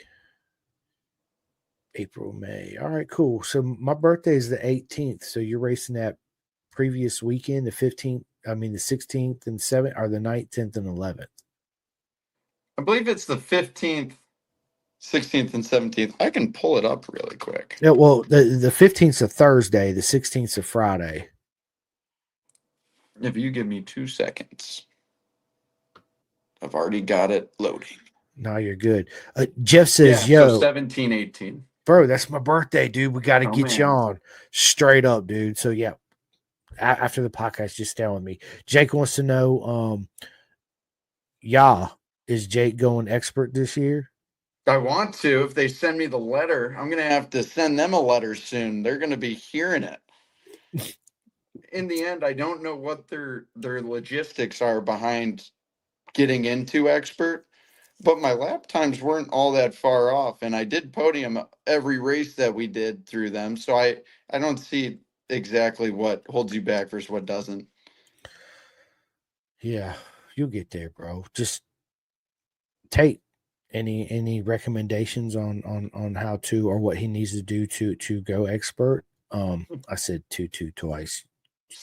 April, May. All right, cool. So my birthday is the 18th. So you're racing that previous weekend, the 15th, I mean the 16th and 7th, or the 9th, 10th, and 11th. I believe it's the 15th, 16th, and 17th. I can pull it up really quick. Yeah, well, the 15th is a Thursday, the 16th is a Friday. If you give me 2 seconds, I've already got it loading. No, you're good. Jeff Yeah, says, so yo, 17, 18. bro, that's my birthday, dude. We got to Oh, get you man. on straight up, dude. So yeah, after the podcast, just stay with me. Jake wants to know, yeah, is Jake going expert this year? I want to. If they send me the letter, I'm going to have to send them a letter soon. They're going to be hearing it. In the end, I don't know what their logistics are behind getting into expert, but my lap times weren't all that far off, and I did podium every race that we did through them. So I don't see exactly what holds you back versus what doesn't. Yeah, you'll get there, bro. Just take any recommendations on how to or what he needs to do to go expert. I said two twice.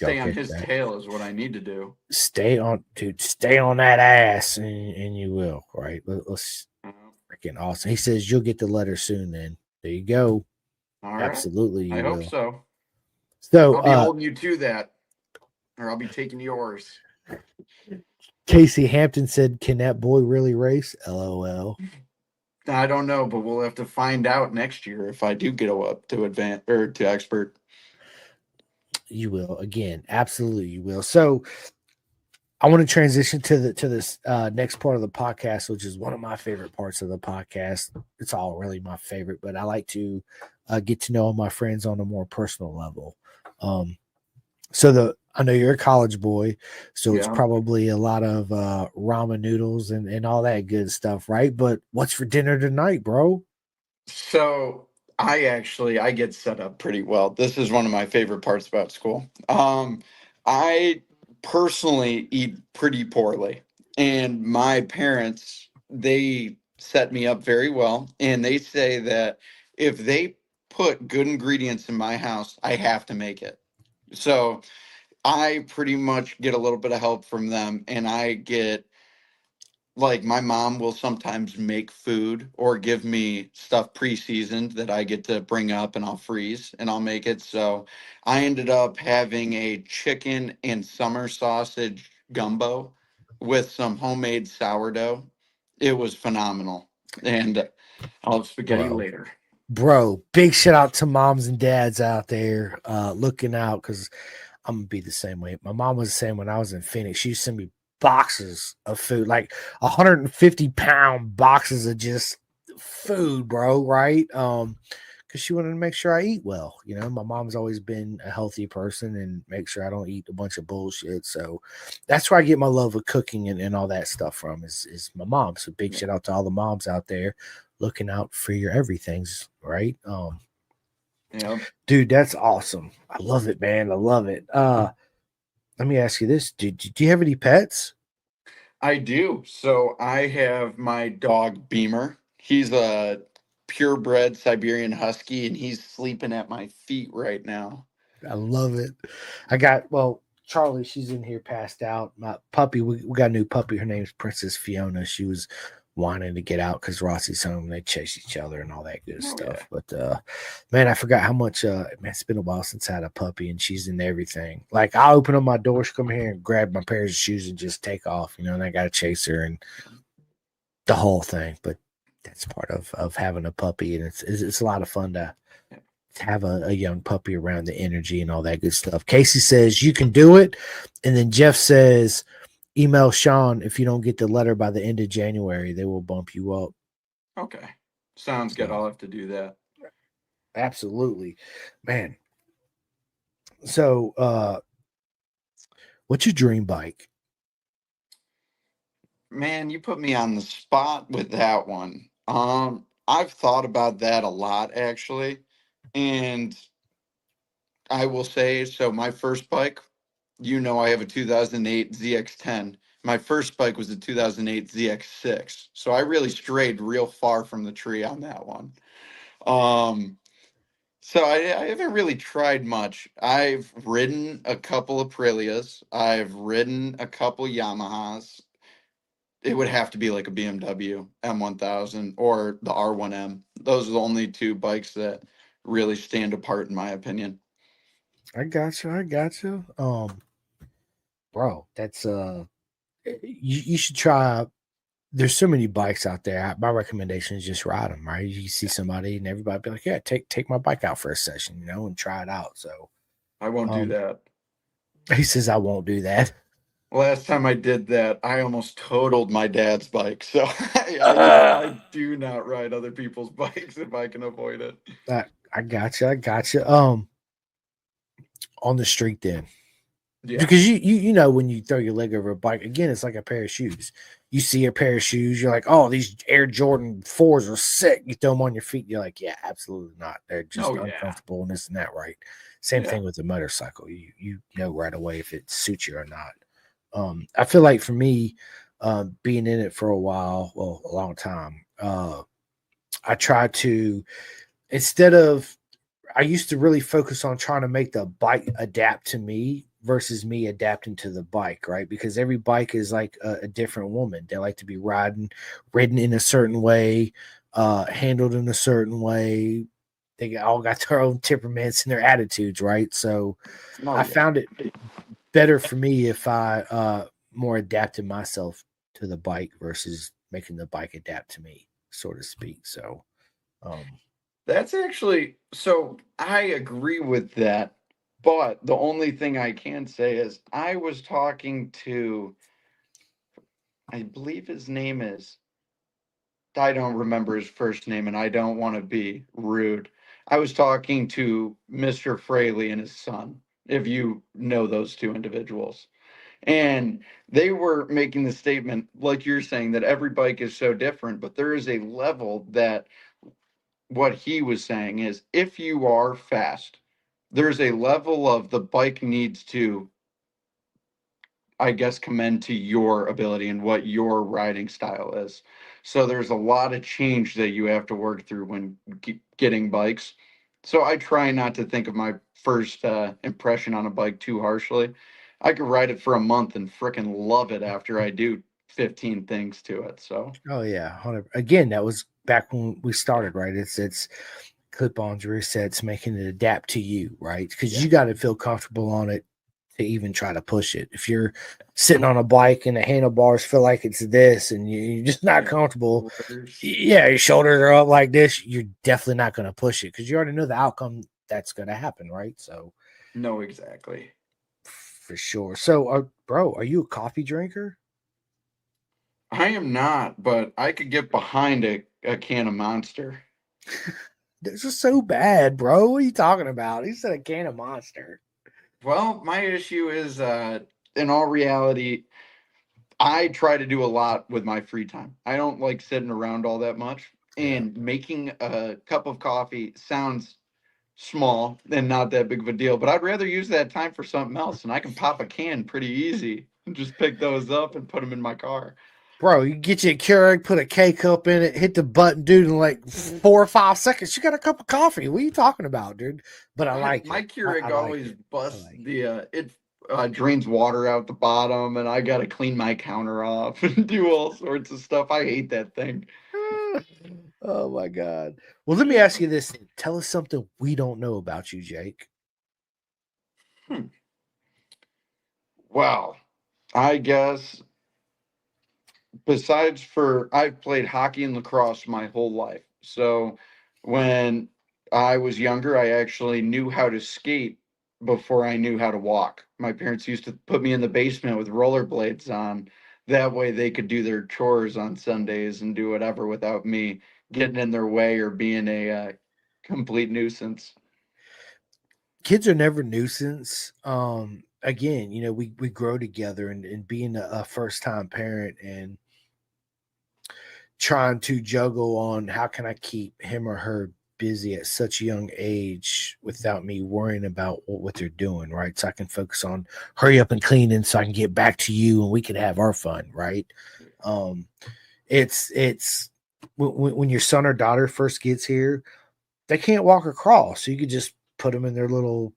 Y'all Stay on catch his that? tail is what I need to do. Stay on that ass, and you will. Right? Let's Uh, freaking awesome. He says you'll get the letter soon. Then there you go. All right. Absolutely, I you hope will. so. So, I'll be holding you to that, or I'll be taking yours. Casey Hampton said, "Can that boy really race?" LOL. I don't know, but we'll have to find out next year if I do get up to advance or to expert. You will again. Absolutely, you will. So, I want to transition to this next part of the podcast, which is one of my favorite parts of the podcast. It's all really my favorite, but I like to get to know my friends on a more personal level. So I know you're a college boy, so it's Yeah. probably a lot of ramen noodles and all that good stuff, right? But what's for dinner tonight, bro? So I get set up pretty well. This is one of my favorite parts about school. I personally eat pretty poorly, and my parents, they set me up very well, and they say that if they put good ingredients in my house, I have to make it. So I pretty much get a little bit of help from them, and I get like my mom will sometimes make food or give me stuff pre-seasoned that I get to bring up and I'll freeze and I'll make it. So I ended up having a chicken and summer sausage gumbo with some homemade sourdough. It was phenomenal. And I'll have spaghetti Bro. later. Bro, big shout out to moms and dads out there looking out because I'm gonna be the same way. My mom was the same when I was in Phoenix. She used to send me boxes of food, like 150-pound boxes of just food, bro. Right? Because she wanted to make sure I eat well. You know, my mom's always been a healthy person and make sure I don't eat a bunch of bullshit. So that's where I get my love of cooking and all that stuff from is my mom. So big Yeah. shout out to all the moms out there looking out for your everything's right. Yeah. Dude, that's awesome. I love it, man. I love it. Let me ask you this: do you have any pets? I do. So I have my dog Beamer. He's a purebred Siberian Husky, and he's sleeping at my feet right now. I love it. I got Charlie. She's in here, passed out. My puppy. We got a new puppy. Her name's Princess Fiona. She was wanting to get out because Rossi's home. They chase each other and all that good Oh yeah. stuff. But man, I forgot how much. Man, it's been a while since I had a puppy, and she's in everything. Like I open up my door, she come here and grab my pairs of shoes and just take off. You know, and I got to chase her and the whole thing. But that's part of having a puppy, and it's a lot of fun to have a young puppy around, the energy and all that good stuff. Casey says you can do it, and then Jeff says email Sean if you don't get the letter by the end of January, they will bump you up. Okay. Sounds good. So I'll have to do that. absolutely, man. So what's your dream bike? Man, you put me on the spot with that one. I've thought about that a lot actually. And I will say, so my first bike, I have a 2008 ZX10. My first bike was a 2008 ZX6. So I really strayed real far from the tree on that one. Um, so I haven't really tried much. I've ridden a couple of Aprilias. I've ridden a couple Yamahas. It would have to be like a BMW M1000 or the R1M. Those are the only two bikes that really stand apart in my opinion. I got you. I got you. Bro, that's you should try. There's so many bikes out there. My recommendation is just ride them. Right, you see somebody and everybody be like, "Yeah, take my bike out for a session, and try it out." So, I won't do um, that. he says, "I won't do that." Last time I did that, I almost totaled my dad's bike. So I do not ride other people's bikes if I can avoid it. I got you. I got you. On the street then, Yeah. because you know when you throw your leg over a bike again, it's like a pair of shoes. You see a pair of shoes, you're like, "Oh, these Air Jordan 4s are sick." You throw them on your feet, you're like, "Yeah, absolutely not. They're just Oh yeah. uncomfortable and this and that." Right. Same Yeah. thing with the motorcycle. You know right away if it suits you or not. I feel like for me, being in it for a while, well, a long time, I try to instead of I used to really focus on trying to make the bike adapt to me versus me adapting to the bike, right? Because every bike is like a different woman. They like to be ridden in a certain way, handled in a certain way. All got their own temperaments and their attitudes, right? So Oh I yeah. found it better for me if I more adapted myself to the bike versus making the bike adapt to me, so to speak. So um That's actually so I agree with that. But the only thing I can say is I was talking to, I believe his name is, I don't remember his first name and I don't want to be rude. I was talking to Mr. Fraley and his son, if you know those two individuals. And they were making the statement, like you're saying, that every bike is so different, but there is a level that what he was saying is if you are fast, there's a level of the bike needs to, I guess, commend to your ability and what your riding style is. So there's a lot of change that you have to work through when getting bikes. So I try not to think of my first impression on a bike too harshly. I could ride it for a month and fricking love it after I do 15 things to it. So Oh yeah, 100. Again, that was back when we started, right? It's clip-ons, resets, making it adapt to you, right? Because yeah. you got to feel comfortable on it to even try to push it. If you're sitting on a bike and the handlebars feel like it's this, and you're just not Yeah. comfortable, Shoulders. yeah, your shoulders are up like this, you're definitely not going to push it because you already know the outcome that's going to happen, right? So No, exactly. for sure. So, bro, are you a coffee drinker? I am not, but I could get behind a can of Monster. This is so bad, bro. What are you talking about? He said a can of Monster. Well, my issue is, in all reality, I try to do a lot with my free time. I don't like sitting around all that much. Yeah. And making a cup of coffee sounds small and not that big of a deal, but I'd rather use that time for something else. And I can pop a can pretty easy and just pick those up and put them in my car. Bro, you get you a Keurig, put a K cup in it, hit the button, dude, in like 4 or 5 seconds. You got a cup of coffee. What are you talking about, dude? But I like My it. I Keurig like always it. I busts like the it drains water out the bottom, and I got to clean my counter off and do all sorts of stuff. I hate that thing. it. Oh my god. Well, let me ask you this. Tell us something we don't know about you, Jake. Hmm. Well, I guess besides for I've played hockey and lacrosse my whole life. So when I was younger, I actually knew how to skate before I knew how to walk. My parents used to put me in the basement with rollerblades on. That way they could do their chores on Sundays and do whatever without me getting in their way or being a complete nuisance. Kids are never nuisance. Again, we grow together and being a first time parent and trying to juggle on how can I keep him or her busy at such a young age without me worrying about what they're doing, right? So I can focus on hurry up and cleaning so I can get back to you and we can have our fun, right? Um, it's when your son or daughter first gets here, they can't walk across, so you could just put them in their little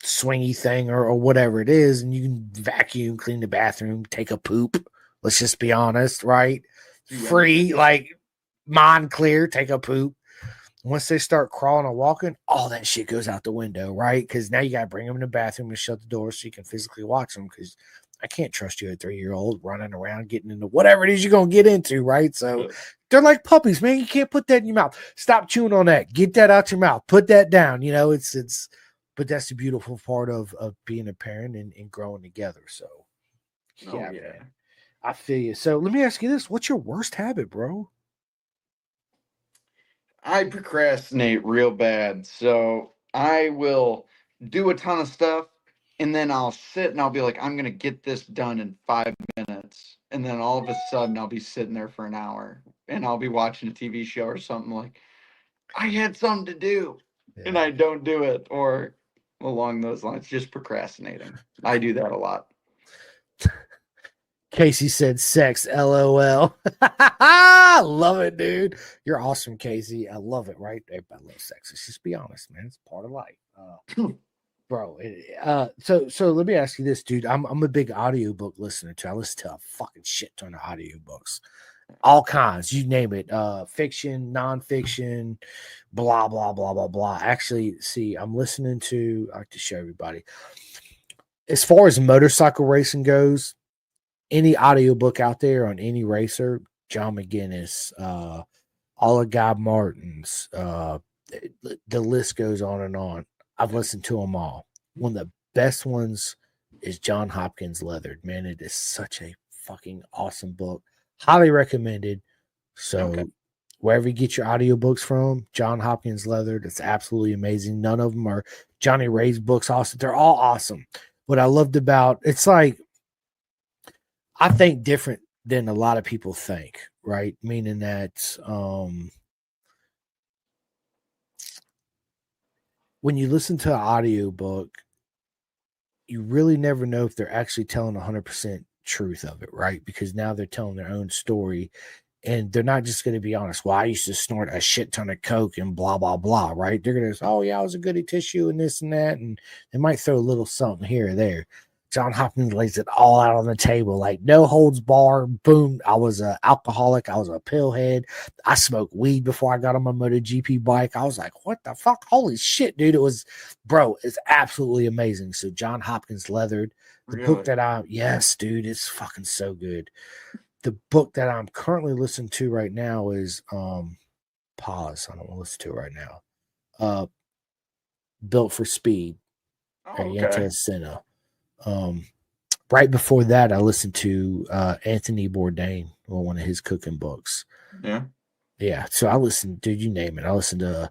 swingy thing or whatever it is, and you can vacuum, clean the bathroom, take a poop. Let's just be honest, right? Do anything. Free, like mind clear, take a poop. Once they start crawling and walking, all that shit goes out the window, right? Because now you got to bring them in the bathroom and shut the door so you can physically watch them. Because I can't trust you, a 3-year-old, running around getting into whatever it is you're going to get into, right? So they're like puppies, man. You can't put that in your mouth. Stop chewing on that. Get that out your mouth. Put that down. But that's the beautiful part of being a parent and growing together. So, Oh yeah, yeah. man, I feel you. So let me ask you this: what's your worst habit, bro? I procrastinate real bad. So I will do a ton of stuff and then I'll sit and I'll be like, I'm going to get this done in 5 minutes. And then all of a sudden I'll be sitting there for an hour and I'll be watching a TV show or something like, I had something to do and Yeah. I don't do it. Or along those lines, just procrastinating. I do that a lot. Casey said sex, LOL. I love it, dude. You're awesome, Casey. I love it, right? Everybody loves sex. Let's just be honest, man. It's part of life. Bro, so let me ask you this, dude. I'm a big audiobook listener too. I listen to a fucking shit ton of audiobooks. All kinds, you name it. Fiction, nonfiction, blah, blah, blah, blah, blah. Actually, see, I'm listening to I like to show everybody. As far as motorcycle racing goes, any audiobook out there on any racer, John McGinnis, all of Guy Martin's, the list goes on and on. I've listened to them all. One of the best ones is John Hopkins Leathered. Man, it is such a fucking awesome book. Highly recommended. Okay. So wherever you get your audiobooks from, John Hopkins Leathered, it's absolutely amazing. None of them are Johnny Ray's books. Also, they're all awesome. What I loved about it's like I think different than a lot of people think, right? Meaning that when you listen to an audiobook, you really never know if they're actually telling 100% truth of it, right? Because now they're telling their own story and they're not just going to be honest. Well, I used to snort a shit ton of coke and blah, blah, blah, right? They're going to say, oh, yeah, I was a goody tissue and this and that. And they might throw a little something here or there. John Hopkins lays it all out on the table, like no holds bar. Boom. I was an alcoholic. I was a pillhead. I smoked weed before I got on my MotoGP bike. I was like, what the fuck? Holy shit, dude. It's absolutely amazing. So John Hopkins leathered the book Really? that yes, dude, it's fucking so good. The book that I'm currently listening to right now is pause. I don't want to listen to it right now. Built for Speed, Oh, okay. Ariente Senna. Right before that, I listened to Anthony Bourdain, one of his cooking books. Yeah. Yeah, so I listened, dude, you name it. I listened to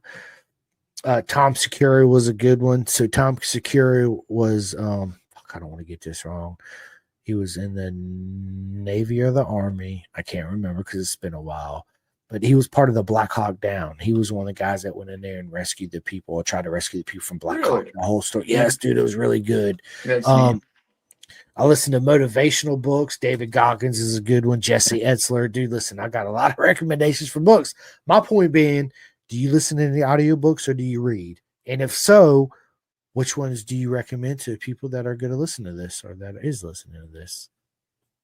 Tom Security was a good one. So Tom Security was, I don't want to get this wrong. He was in the Navy or the Army. I can't remember because it's been a while. But he was part of the Black Hawk Down. He was one of the guys that went in there and rescued the people or tried to rescue the people from Black Hawk. Really? The whole story. Yes, dude, it was really good. That's neat. Um, I listen to motivational books. David Goggins is a good one. Jesse Etzler. Dude, listen, I got a lot of recommendations for books. My point being, do you listen to any audiobooks or do you read? And if so, which ones do you recommend to people that are going to listen to this or that is listening to this?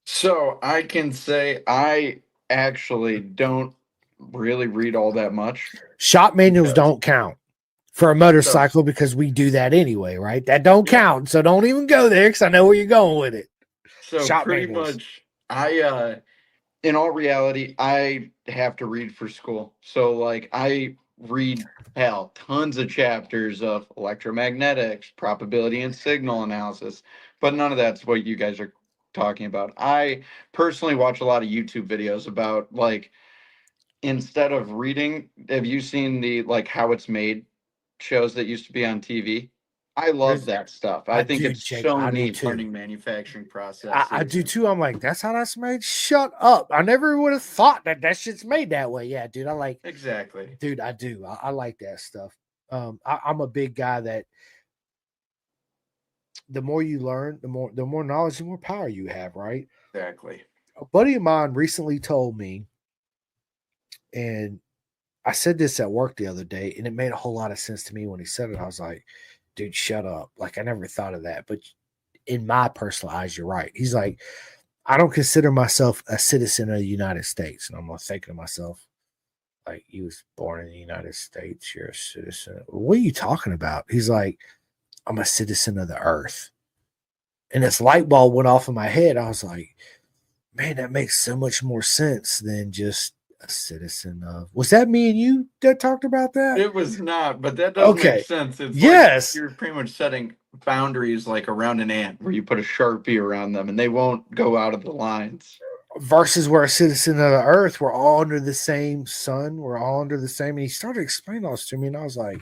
So I can say I actually don't really read all that much Shop manuals because don't count for a so motorcycle because we do that anyway, right? That don't yeah. count. So don't even go there because I know where you're going with it. So Shop pretty manuals. much in all reality, I have to read for school. So like I read tons of chapters of electromagnetics, probability and signal analysis, but none of that's what you guys are talking about. I personally watch a lot of YouTube videos about like instead of reading, have you seen the like how it's made shows that used to be on TV? I love There's, that stuff. I I think do, it's Jake. so I do neat too. learning manufacturing I do processes and too. I'm like, that's how that's made. Shut up! I never would have thought that shit's made that way. Yeah, dude. exactly. Dude. I do. I like that stuff. I'm a big guy that the more you learn, the more knowledge, the more power you have. Right. Exactly. A buddy of mine recently told me, and I said this at work the other day, and it made a whole lot of sense to me when he said it. I was like, dude, shut up. Like, I never thought of that. But in my personal eyes, you're right. He's like, I don't consider myself a citizen of the United States. And I'm like thinking to myself, like, you was born in the United States, you're a citizen. What are you talking about? He's like, I'm a citizen of the earth. And this light bulb went off in my head. I was like, man, that makes so much more sense than just a citizen of. Was that me and you that talked about that? It was not, but that does make Okay. sense. It's like Yes. you're pretty much setting boundaries like around an ant where you put a Sharpie around them and they won't go out of the lines. Versus we're a citizen of the earth. We're all under the same sun. We're all under the same. And he started explaining all this to me, and I was like,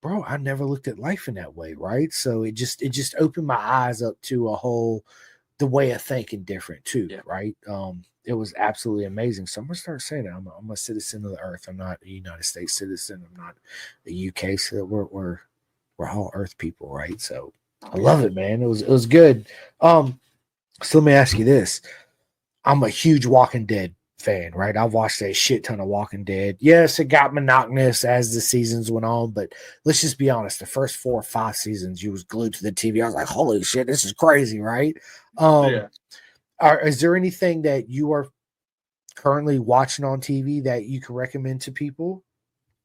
bro, I never looked at life in that way, right? So it just opened my eyes up to a whole the way of thinking different too, Yeah. right? It was absolutely amazing. So I'm gonna start saying that I'm a citizen of the earth. I'm not a United States citizen. I'm not a UK. So we're all Earth people, right? So Oh, I love yeah. it, man. It was good. So let me ask you this: I'm a huge Walking Dead fan, right? I've watched a shit ton of Walking Dead. Yes, it got monotonous as the seasons went on, but let's just be honest. The first 4 or 5 seasons, you was glued to the TV. I was like, holy shit, this is crazy, right? Um, Yeah, is there anything that you are currently watching on TV that you can recommend to people?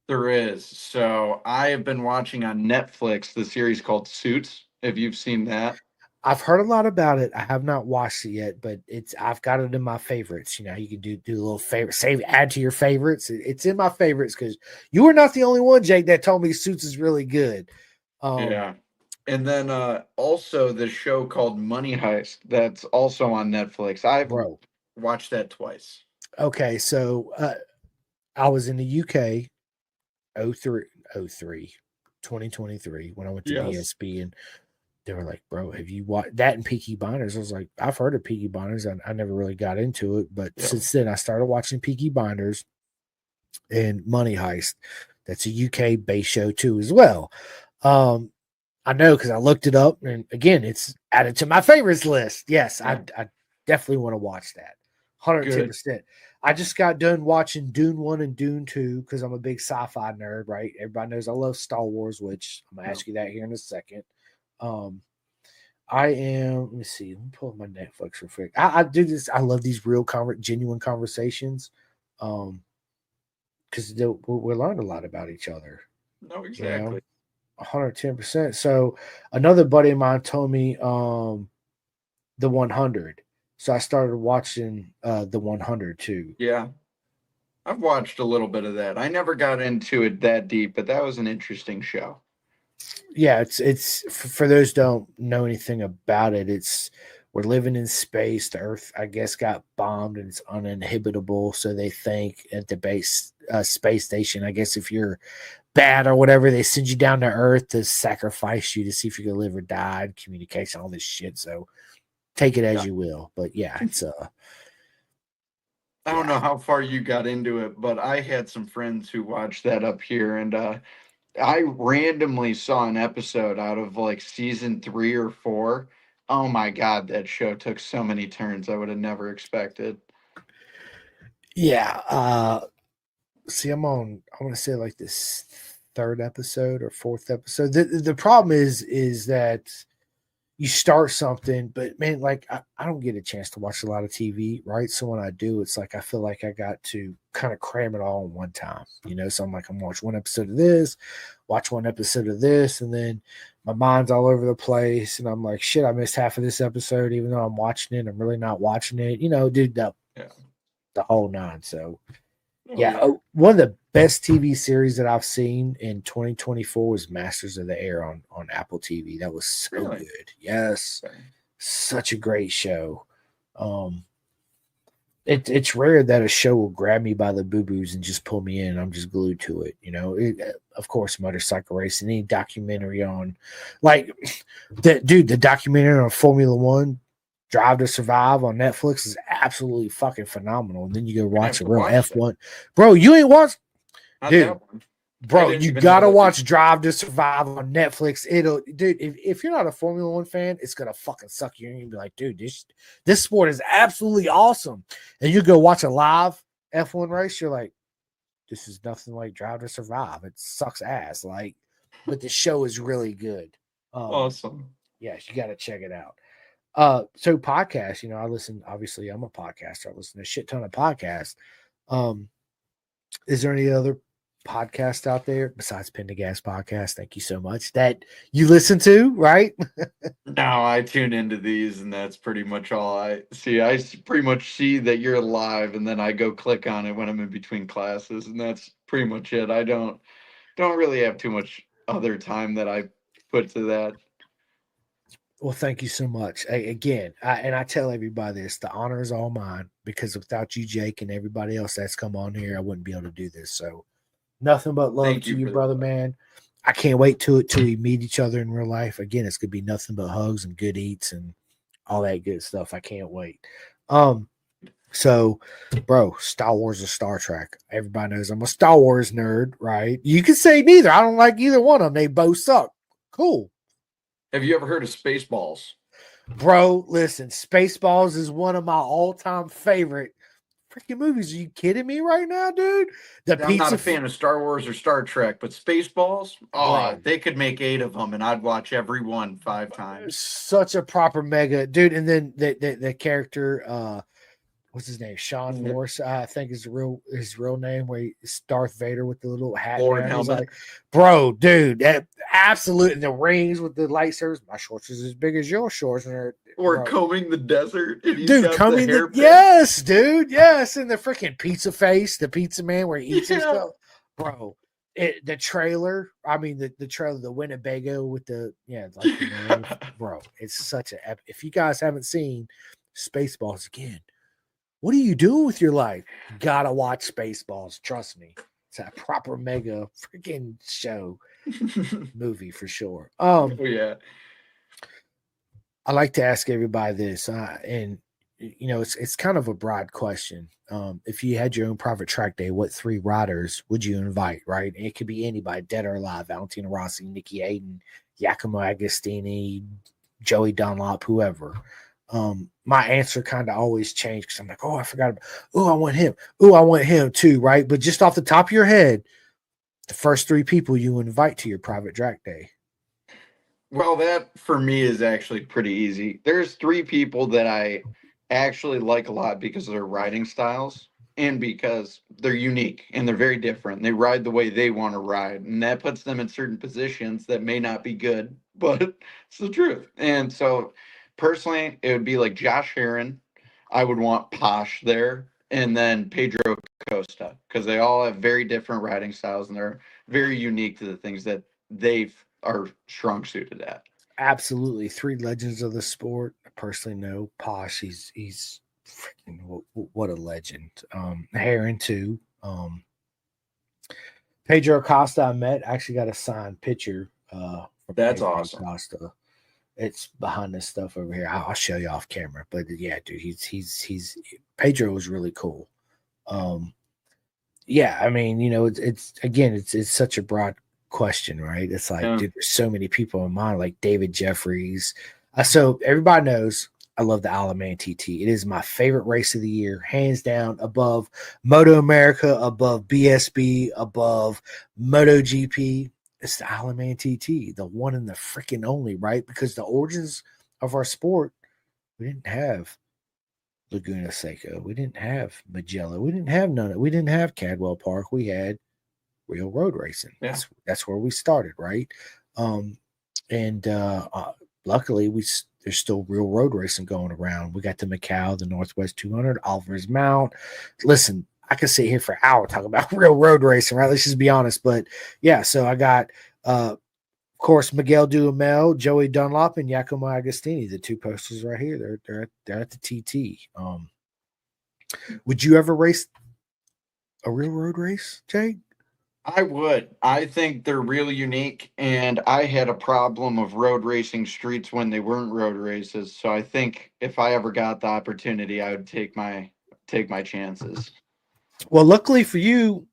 there is. So I have been watching on Netflix the series called Suits, if you've seen that. I've heard a lot about it. I have not watched it yet, but I've got it in my favorites. You know, you can do a little favorite, save, add to your favorites. It's in my favorites because you were not the only one, Jake, that told me Suits is really good. Um, Yeah. And then also the show called Money Heist that's also on Netflix. I've bro. watched that twice. Okay, so I was in the UK 03, 03, 2023 when I went to Yes. BSB, and they were like, bro, have you watched that in Peaky Blinders? I was like, I've heard of Peaky Blinders. I never really got into it, but Yeah. since then I started watching Peaky Blinders and Money Heist. That's a UK based show too, as well. Um, I know because I looked it up, and again, it's added to my favorites list. Yes, Yeah. I definitely want to watch that. Good. 110%. I just got done watching Dune 1 and Dune 2 because I'm a big sci-fi nerd, right? Everybody knows I love Star Wars, which I'm gonna Yeah. ask you that here in a second. Um, I am. Let me see. Let me pull up my Netflix real quick. I do this. I love these real, genuine conversations, because we learn a lot about each other. No, You know, exactly. 110%. So another buddy of mine told me the 100. So I started watching the 100 too. Yeah. I've watched a little bit of that. I never got into it that deep, but that was an interesting show. Yeah, it's for those who don't know anything about it. It's we're living in space. The Earth, I guess, got bombed and it's uninhabitable. So they think at the base space station. I guess if you're bad or whatever, they send you down to Earth to sacrifice you to see if you can live or die. And communication, all this shit. So take it as Yeah. you will. But yeah, it's I don't yeah. know how far you got into it, but I had some friends who watched that up here, and I randomly saw an episode out of like season 3 or 4. Oh my God, that show took so many turns I would have never expected. Yeah. See, I want to say like this third episode or fourth episode. The problem is that you start something, but man, like I don't get a chance to watch a lot of TV, right? So when I do, it's like I feel like I got to kind of cram it all in one time, you know. So I'm like, I'm watch one episode of this, watch one episode of this, and then my mind's all over the place, and I'm like, shit, I missed half of this episode, even though I'm watching it. I'm really not watching it, you know, dude. Yeah. The whole nine. So Oh yeah, yeah. one of the best TV series that I've seen in 2024 was Masters of the Air on Apple TV. That was so Really? good. Yes, Okay. such a great show. Um, it's rare that a show will grab me by the boo boos and just pull me in. I'm just glued to it. You know, of course, motorcycle racing, any documentary on, like, the documentary on Formula One, Drive to Survive on Netflix is absolutely fucking phenomenal. And then you go Gonna watch have a to real watch that. F1. Bro, you ain't watched, Not dude. that one. I Bro, didn't you even know gotta that. watch Drive to Survive on Netflix. It'll, dude. If you're not a Formula One fan, it's gonna fucking suck you. You're gonna be like, dude, this sport is absolutely awesome. And you go watch a live F1 race, you're like, this is nothing like Drive to Survive. It sucks ass. Like, but the show is really good. Awesome. Yes, you gotta check it out. So podcasts, you know, I listen. Obviously, I'm a podcaster. I listen to a shit ton of podcasts. Um, is there any other podcast out there besides Pendergast Podcast? Thank you so much that you listen to, right? No, I tune into these, and that's pretty much all I see. Pretty much see that you're live, and then I go click on it when I'm in between classes, and that's pretty much it. I don't really have too much other time that I put to that. Well, thank you so much. Again, and I tell everybody this: the honor is all mine because without you, Jake, and everybody else that's come on here, I wouldn't be able to do this. So, nothing but love Thank to you you, for that, brother, buddy. man. I can't wait till we meet each other in real life. Again, it's gonna be nothing but hugs and good eats and all that good stuff. I can't wait. So, bro, Star Wars or Star Trek? Everybody knows I'm a Star Wars nerd, right? You can say neither. I don't like either one of them. They both suck. Cool. Have you ever heard of Spaceballs? Bro, listen, Spaceballs is one of my all-time favorite freaking movies. Are you kidding me right now, dude? The I'm not pizza, a fan of Star Wars or Star Trek, but Spaceballs, oh, bro, they could make 8 of them, and I'd watch every one 5 times. such a proper mega dude. And then the character, what's his name? Sean Mhm. Morris, I think is his real name. Where he's Darth Vader with the little hat Lord down. He's Helmet, like, bro, dude, that absolute the rings with the lightsabers. My shorts is as big as your shorts, and or bro, combing the desert, and he's dude, got the coming the hairpin. yes, dude, yes, and the freaking pizza face, the pizza man where he eats his Yeah. stuff, bro. The trailer, I mean the trailer, the Winnebago with the like the Marine, bro. It's such a if you guys haven't seen Spaceballs again, what are you doing with your life? You gotta watch Spaceballs. Trust me, it's a proper mega freaking show movie for sure. Oh yeah. I like to ask everybody this, and you know, it's kind of a broad question. If you had your own private track day, what three riders would you invite? Right, it could be anybody, dead or alive: Valentino Rossi, Nikki Hayden, Giacomo Agostini, Joey Dunlop, whoever. My answer kind of always changed because I'm like, oh, I forgot about, oh, I want him, oh, I want him too, right? But just off the top of your head, the first three people you invite to your private track day. Well, that for me is actually pretty easy. There's three people that I actually like a lot because of their riding styles and because they're unique and they're very different. They ride the way they want to ride, and that puts them in certain positions that may not be good, but it's the truth. And so, personally, it would be like Josh Heron. I would want Posh there, and then Pedro Costa because they all have very different riding styles and they're very unique to the things that they are strong suited at. Absolutely, three legends of the sport. I personally know Posh. He's freaking what a legend. Heron too. Pedro Costa I met. Actually got a signed picture from That's Pedro awesome. Costa. It's behind this stuff over here. I'll show you off camera. But yeah, dude, he's Pedro was really cool. Yeah, I mean, it's again, it's such a broad question, right? It's like, Yeah. dude, there's so many people in mind, like David Jeffries. So everybody knows I love the Alaman TT. It is my favorite race of the year, hands down, above Moto America, above BSB, above MotoGP. It's the Alaman TT, the one and the freaking only, right? Because the origins of our sport, we didn't have Laguna Seca. We didn't have Magellan. We didn't have none of it. We didn't have Cadwell Park. We had real road racing. Yeah. That's where we started, right? And luckily, there's still real road racing going around. We got the Macau, the Northwest 200, Oliver's Mount. Listen, I could sit here for hours talking about real road racing, right? Let's just be honest. But yeah, so I got of course, Miguel Duhamel, Joey Dunlop, and Giacomo Agostini, the two posters right here. They're at the TT. Would you ever race a real road race, Jake? I would. I think they're really unique, and I had a problem of road racing streets when they weren't road races. So I think if I ever got the opportunity, I would take my chances. Well, luckily for you,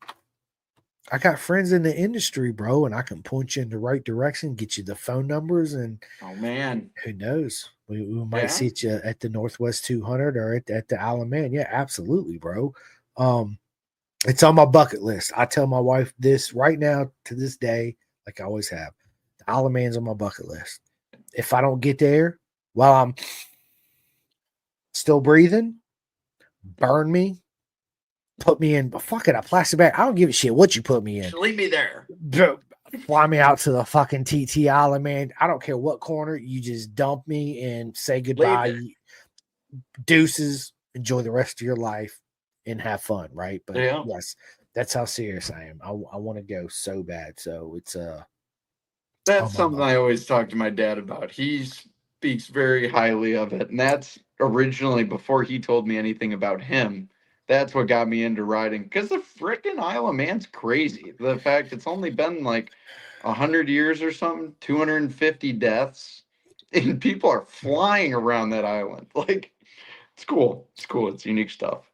I got friends in the industry, bro, and I can point you in the right direction, get you the phone numbers, and Oh man, who knows? We might yeah. see you at the Northwest 200 or at the Alaman. Yeah, absolutely, bro. Um, It's on my bucket list. I tell my wife this right now to this day, like I always have. The Alaman's on my bucket list. If I don't get there while I'm still breathing, burn me, put me in, fuck it, a plastic bag. I don't give a shit what you put me in. Just leave me there. Fly me out to the fucking TT Alaman. I don't care what corner. You just dump me and say Leave goodbye. it. Deuces. Enjoy the rest of your life and have fun, right? But Yeah. yes, that's how serious I am. I want to go so bad. So it's That's on my something bucket. I always talk to my dad about. He speaks very highly of it. And that's originally before he told me anything about him. That's what got me into riding. Because the freaking Isle of Man's crazy. The fact it's only been like 100 years or something, 250 deaths, and people are flying around that island. Like, it's cool. It's cool. It's unique stuff.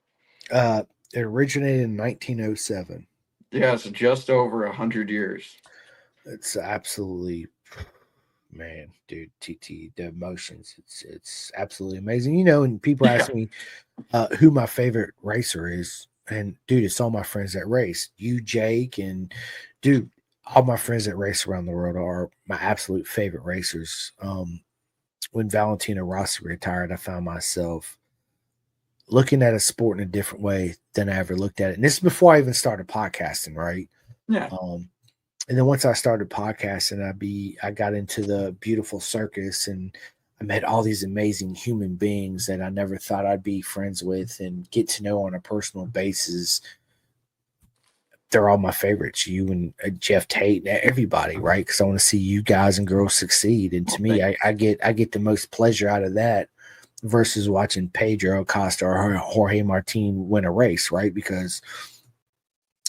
Uh, it originated in 1907. Yeah, so just over 100 years. It's absolutely, man, dude, TT, the emotions. It's absolutely amazing. And people Yeah. ask me who my favorite racer is, and dude, it's all my friends that race. You, Jake, and dude, all my friends that race around the world are my absolute favorite racers. When Valentino Rossi retired, I found myself looking at a sport in a different way than I ever looked at it. And this is before I even started podcasting, right? Yeah. And then once I started podcasting, I got into the beautiful circus and I met all these amazing human beings that I never thought I'd be friends with and get to know on a personal basis. They're all my favorites. You and Jeff Tate and everybody, right? Because I want to see you guys and girls succeed. And to me, I get the most pleasure out of that versus watching Pedro Acosta or Jorge Martin win a race, right? Because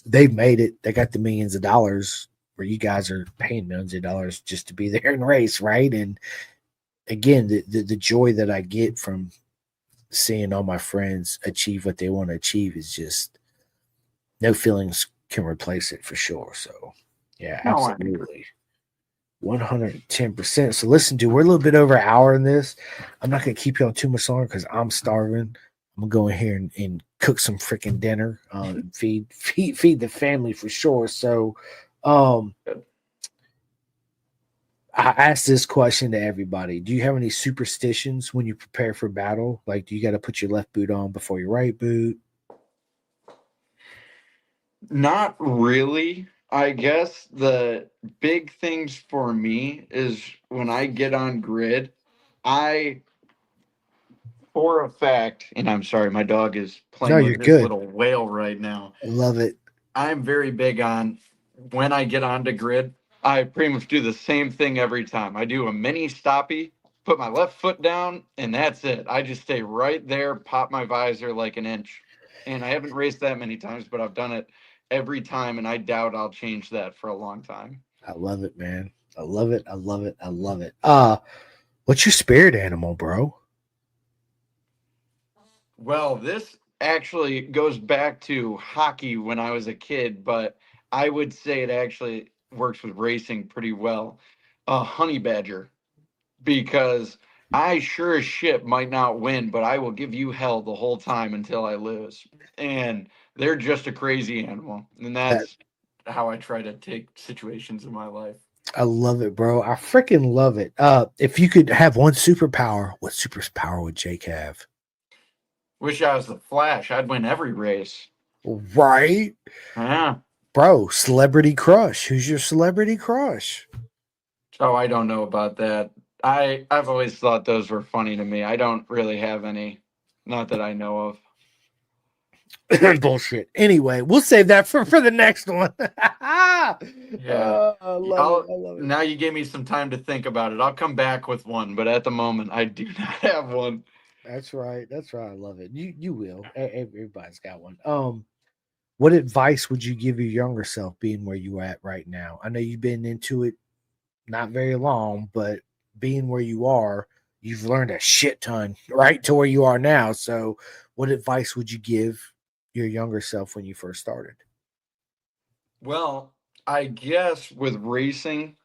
they've made it. They got the millions of dollars where you guys are paying millions of dollars just to be there and race, right? And again, the joy that I get from seeing all my friends achieve what they want to achieve is just no feelings can replace it for sure. So yeah, No, I agree. absolutely. 110%. So listen, dude, we're a little bit over an hour in this. I'm not gonna keep you on too much longer because I'm starving. I'm gonna go in here and cook some freaking dinner, and feed the family for sure. So I ask this question to everybody. Do you have any superstitions when you prepare for battle? Like, do you got to put your left boot on before your right boot? Not really. I guess the big things for me is when I get on grid, I, for a fact, and I'm sorry, my dog is No, playing you're with his good. little whale right now. I love it. I'm very big on when I get onto grid, I pretty much do the same thing every time. I do a mini stoppie, put my left foot down, and that's it. I just stay right there, pop my visor like an inch. And I haven't raced that many times, but I've done it every time, and I doubt I'll change that for a long time. I love it, man. I love it. I love it. I love it. What's your spirit animal, bro? Well, this actually goes back to hockey when I was a kid, but I would say it actually works with racing pretty well. A honey badger, because I sure as shit might not win, but I will give you hell the whole time until I lose. And they're just a crazy animal. And That that's how I try to take situations in my life. I love it, bro. I freaking love it. If you could have one superpower, what superpower would Jake have? Wish I was the Flash. I'd win every race. Right, Yeah. bro. Celebrity crush. Who's your celebrity crush? Oh, I don't know about that. I've always thought those were funny to me. I don't really have any, not that I know of. Bullshit. Anyway, we'll save that for the next one. I Yeah. love it. I'll I love it. now you gave me some time to think about it. I'll come back with one, but at the moment I do not have one. That's right. That's right. I love it. You will. Everybody's got one. What advice would you give your younger self being where you are at right now? I know you've been into it not very long, but being where you are, you've learned a shit ton, right? To where you are now. So what advice would you give your younger self when you first started? Well, I guess with racing,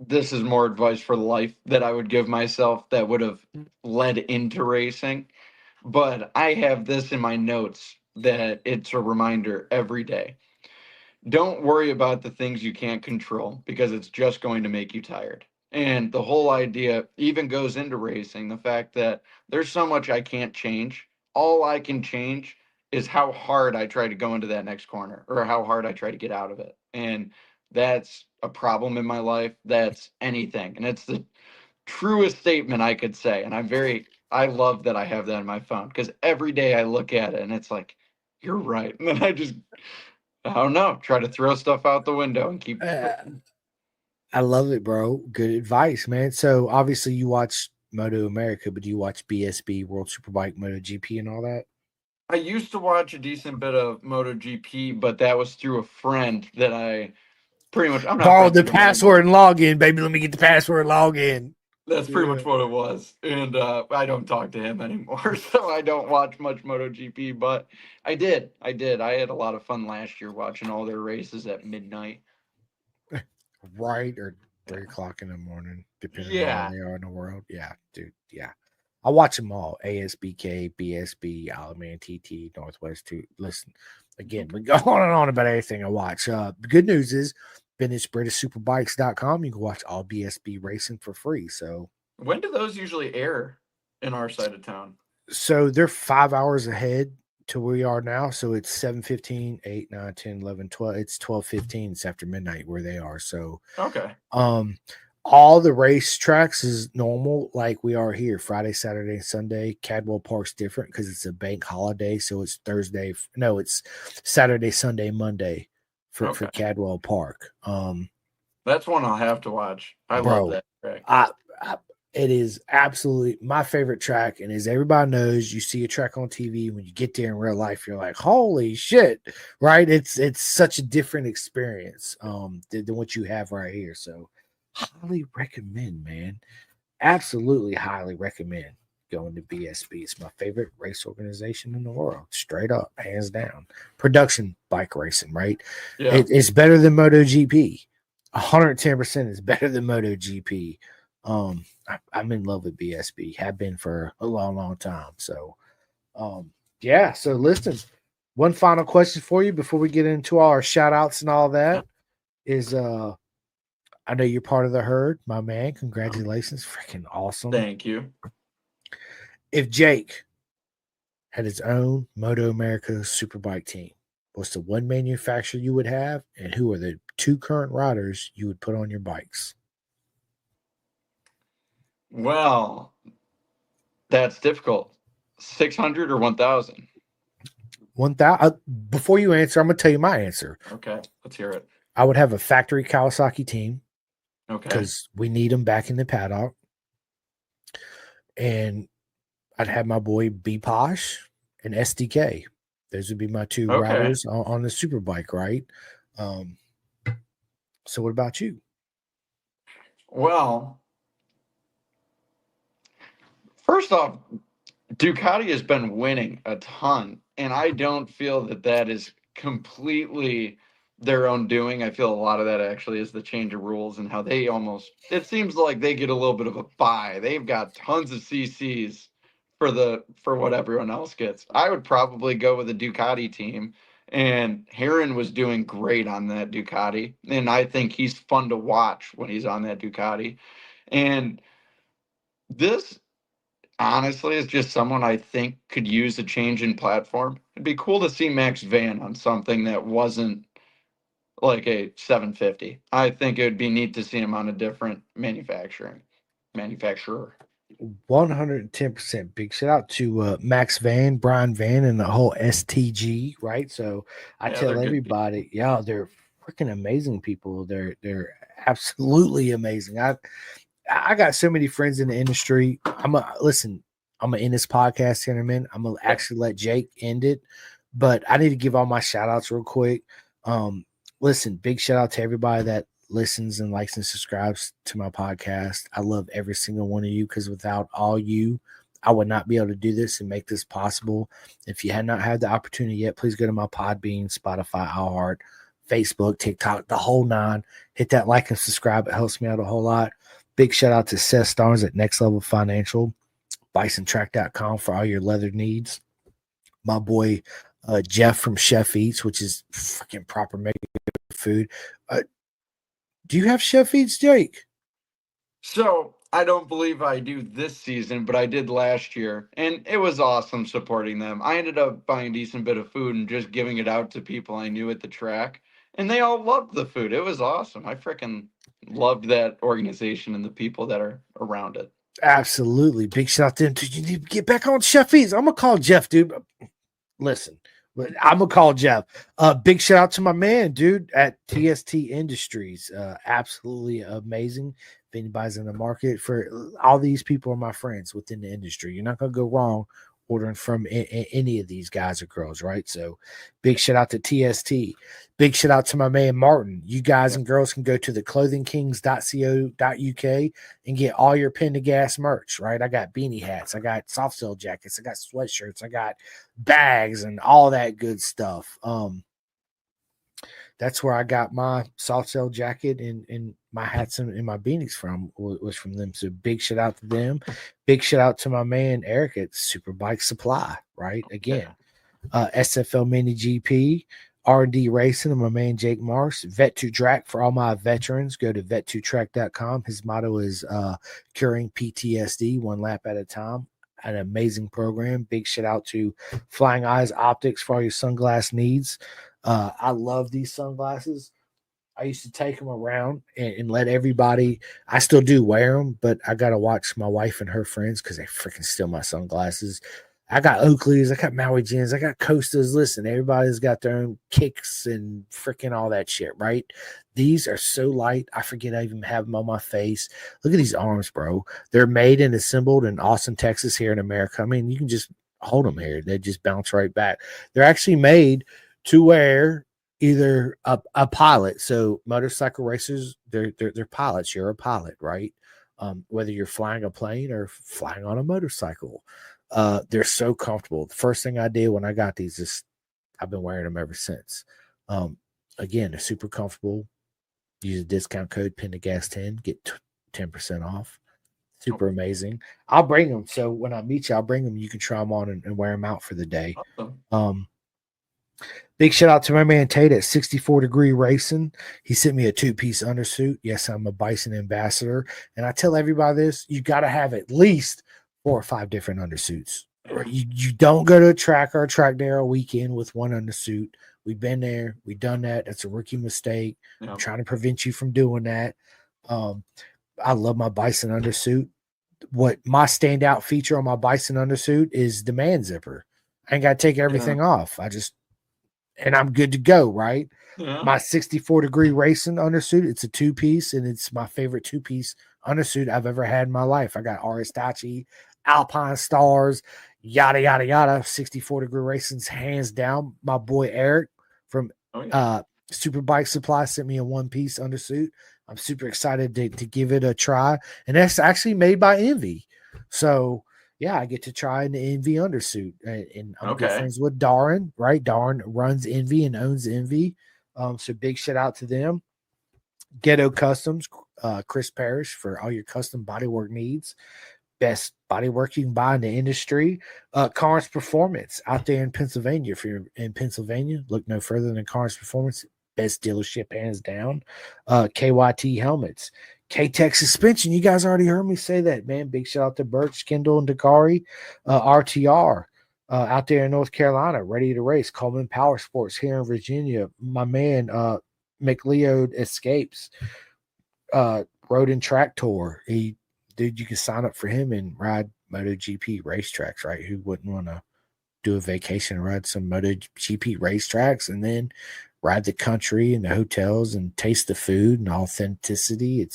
this is more advice for life that I would give myself that would have led into racing. But I have this in my notes that it's a reminder every day. Don't worry about the things you can't control because it's just going to make you tired. And the whole idea even goes into racing, the fact that there's so much I can't change. All I can change is how hard I try to go into that next corner or how hard I try to get out of it. And that's a problem in my life. That's anything. And it's the truest statement I could say. And I love that I have that in my phone because every day I look at it and it's like, you're right. And then I don't know. Try to throw stuff out the window and keep Uh, pushing. I love it, bro. Good advice, man. So obviously you watch Moto America, but do you watch BSB, World Superbike, MotoGP, and all that? I used to watch a decent bit of MotoGP, but that was through a friend that I pretty much, I'm not Borrow friends the with him password anymore. and log in, baby. Let me get the password and log in. That's pretty Yeah. much what it was. And I don't talk to him anymore, so I don't watch much MotoGP, but I did. I did. I had a lot of fun last year watching all their races at midnight. Right, or Yeah. 3 o'clock in the morning, depending on where Yeah. they are in the world. Yeah, dude. Yeah. I watch them all. ASBK, BSB, Alaman, TT, Northwest. Too. Listen, again, we go on and on about everything I watch. The good news is, finish BritishSuperbikes.com. You can watch all BSB racing for free. When do those usually air in our side of town? So they're 5 hours ahead to where we are now. So it's 7:15, 8, 9, 10, 11, 12. It's 12:15. It's after midnight where they are. So Okay. Um, all the race tracks is normal, like we are here. Friday, Saturday, Sunday. Cadwell Park's different because it's a bank holiday, so it's Thursday. No, it's Saturday, Sunday, Monday for Okay. Cadwell Park. That's one I'll have to watch. I love Bro, that track. I it is absolutely my favorite track, and as everybody knows, you see a track on TV. When you get there in real life, you're like, "Holy shit!" Right? It's such a different experience than what you have right here. So, highly recommend, man. Absolutely, highly recommend going to BSB. It's my favorite race organization in the world, straight up, hands down. Production bike racing, right? Yeah. It's better than MotoGP. 110% is better than MotoGP. I'm in love with BSB. Have been for a long, long time. So, yeah. So, listen. One final question for you before we get into our shout outs and all that is I know you're part of the herd, my man. Congratulations. Freaking awesome. Thank you. If Jake had his own Moto America Superbike team, what's the one manufacturer you would have, and who are the two current riders you would put on your bikes? Well, that's difficult. 600 or 1,000? 1,000. Before you answer, I'm going to tell you my answer. Okay, let's hear it. I would have a factory Kawasaki team Okay. because we need them back in the paddock. And I'd have my boy B Posh and SDK. Those would be my two Okay. riders on the Superbike, right? So what about you? Well, first off, Ducati has been winning a ton, and I don't feel that that is completely their own doing. I feel a lot of that actually is the change of rules and how they almost, it seems like they get a little bit of a buy. They've got tons of CCs for what everyone else gets. I would probably go with a Ducati team, and Heron was doing great on that Ducati, and I think he's fun to watch when he's on that Ducati. And this honestly is just someone I think could use a change in platform. It'd be cool to see Max Van on something that wasn't like a 750. I think it would be neat to see him on a different manufacturer. 110%. Big shout out to Max Van, Brian Van, and the whole STG, right? So I Yeah, they're tell good everybody, yeah, they're freaking amazing people. They're absolutely amazing. I got so many friends in the industry. I'm gonna end this podcast here in a minute. I'm gonna actually let Jake end it, but I need to give all my shout outs real quick. Listen, big shout out to everybody that listens and likes and subscribes to my podcast. I love every single one of you because without all you, I would not be able to do this and make this possible. If you had not had the opportunity yet, please go to my Podbean, Spotify, iHeart, Facebook, TikTok, the whole nine. Hit that like and subscribe. It helps me out a whole lot. Big shout out to Seth Starnes at Next Level Financial, bisontrack.com for all your leather needs. My boy Jeff from Chef Eats, which is freaking proper mega food. Do you have Chef Eats, Jake? So I don't believe I do this season, but I did last year, and it was awesome supporting them. I ended up buying a decent bit of food and just giving it out to people I knew at the track, and they all loved the food. It was awesome. I freaking loved that organization and the people that are around it. Absolutely. Big shout out to him. Dude, you need to get back on Chef Eats. I'm going to call Jeff, dude. Listen, I'm going to call Jeff. Big shout out to my man, dude, at TST Industries. Absolutely amazing. If anybody's in the market, for all these people are my friends within the industry. You're not going to go wrong ordering from any of these guys or girls, right? So big shout out to TST. Big shout out to my man Martin. You guys and girls can go to theclothingkings.co.uk and get all your Pendergast merch, right? I got beanie hats, I got soft shell jackets, I got sweatshirts, I got bags and all that good stuff. That's where I got my soft shell jacket and my hats and my beanies from was from them. So big shout out to them. Big shout out to my man Eric at Superbike Supply, right? Again, SFL Mini GP, R&D Racing, and my man Jake Marsh. Vet2Track for all my veterans. Go to vet2track.com. His motto is curing PTSD one lap at a time. An amazing program. Big shout out to Flying Eyes Optics for all your sunglass needs. I love these sunglasses. I used to take them around and let everybody, I still do wear them, but I got to watch my wife and her friends because they freaking steal my sunglasses. I got Oakleys, I got Maui Jins, I got Costas. Listen, everybody's got their own kicks and freaking all that shit, right? These are so light. I forget I even have them on my face. Look at these arms, bro. They're made and assembled in Austin, Texas, here in America. I mean, you can just hold them here. They just bounce right back. They're actually made to wear either a pilot. So motorcycle racers, they're pilots. You're a pilot, right? Whether you're flying a plane or flying on a motorcycle. They're so comfortable. The first thing I did when I got these is I've been wearing them ever since. Again, they're super comfortable. Use a discount code PENDAGAS10, get 10% off. Super amazing. I'll bring them. So when I meet you, I'll bring them. You can try them on and wear them out for the day. Awesome. Big shout out to my man Tate at 64 Degree Racing. He sent me a 2-piece undersuit. Yes, I'm a Bison ambassador. And I tell everybody this, you got to have at least 4 or 5 different undersuits. You don't go to a track or a track day or a weekend with one undersuit. We've been there. We've done that. That's a rookie mistake. Yep. I'm trying to prevent you from doing that. I love my Bison undersuit. What my standout feature on my Bison undersuit is the man zipper. I ain't got to take everything off. And I'm good to go, right? Yeah. My 64 Degree Racing undersuit, it's a 2-piece, and it's my favorite 2-piece undersuit I've ever had in my life. I got Aristachi, Alpine Stars, yada, yada, yada. 64 Degree Racing's hands down. My boy Eric from Super Bike Supply sent me a 1-piece undersuit. I'm super excited to give it a try. And that's actually made by Envy. So, yeah, I get to try an Envy undersuit. And I'm good friends with Darren, right? Darren runs Envy and owns Envy. So big shout out to them. Ghetto Customs, Chris Parrish for all your custom bodywork needs. Best bodywork you can buy in the industry. Carnes Performance out there in Pennsylvania. If you're in Pennsylvania, look no further than Carnes Performance. Best dealership hands down. KYT Helmets. K-Tech Suspension. You guys already heard me say that, man. Big shout out to Birch, Kendall, and Dakari. RTR out there in North Carolina, ready to race. Coleman Power Sports here in Virginia. My man, McLeod Escapes. Road and Track Tour. Dude, you can sign up for him and ride MotoGP racetracks, right? Who wouldn't want to do a vacation and ride some MotoGP racetracks and then ride the country and the hotels and taste the food and authenticity?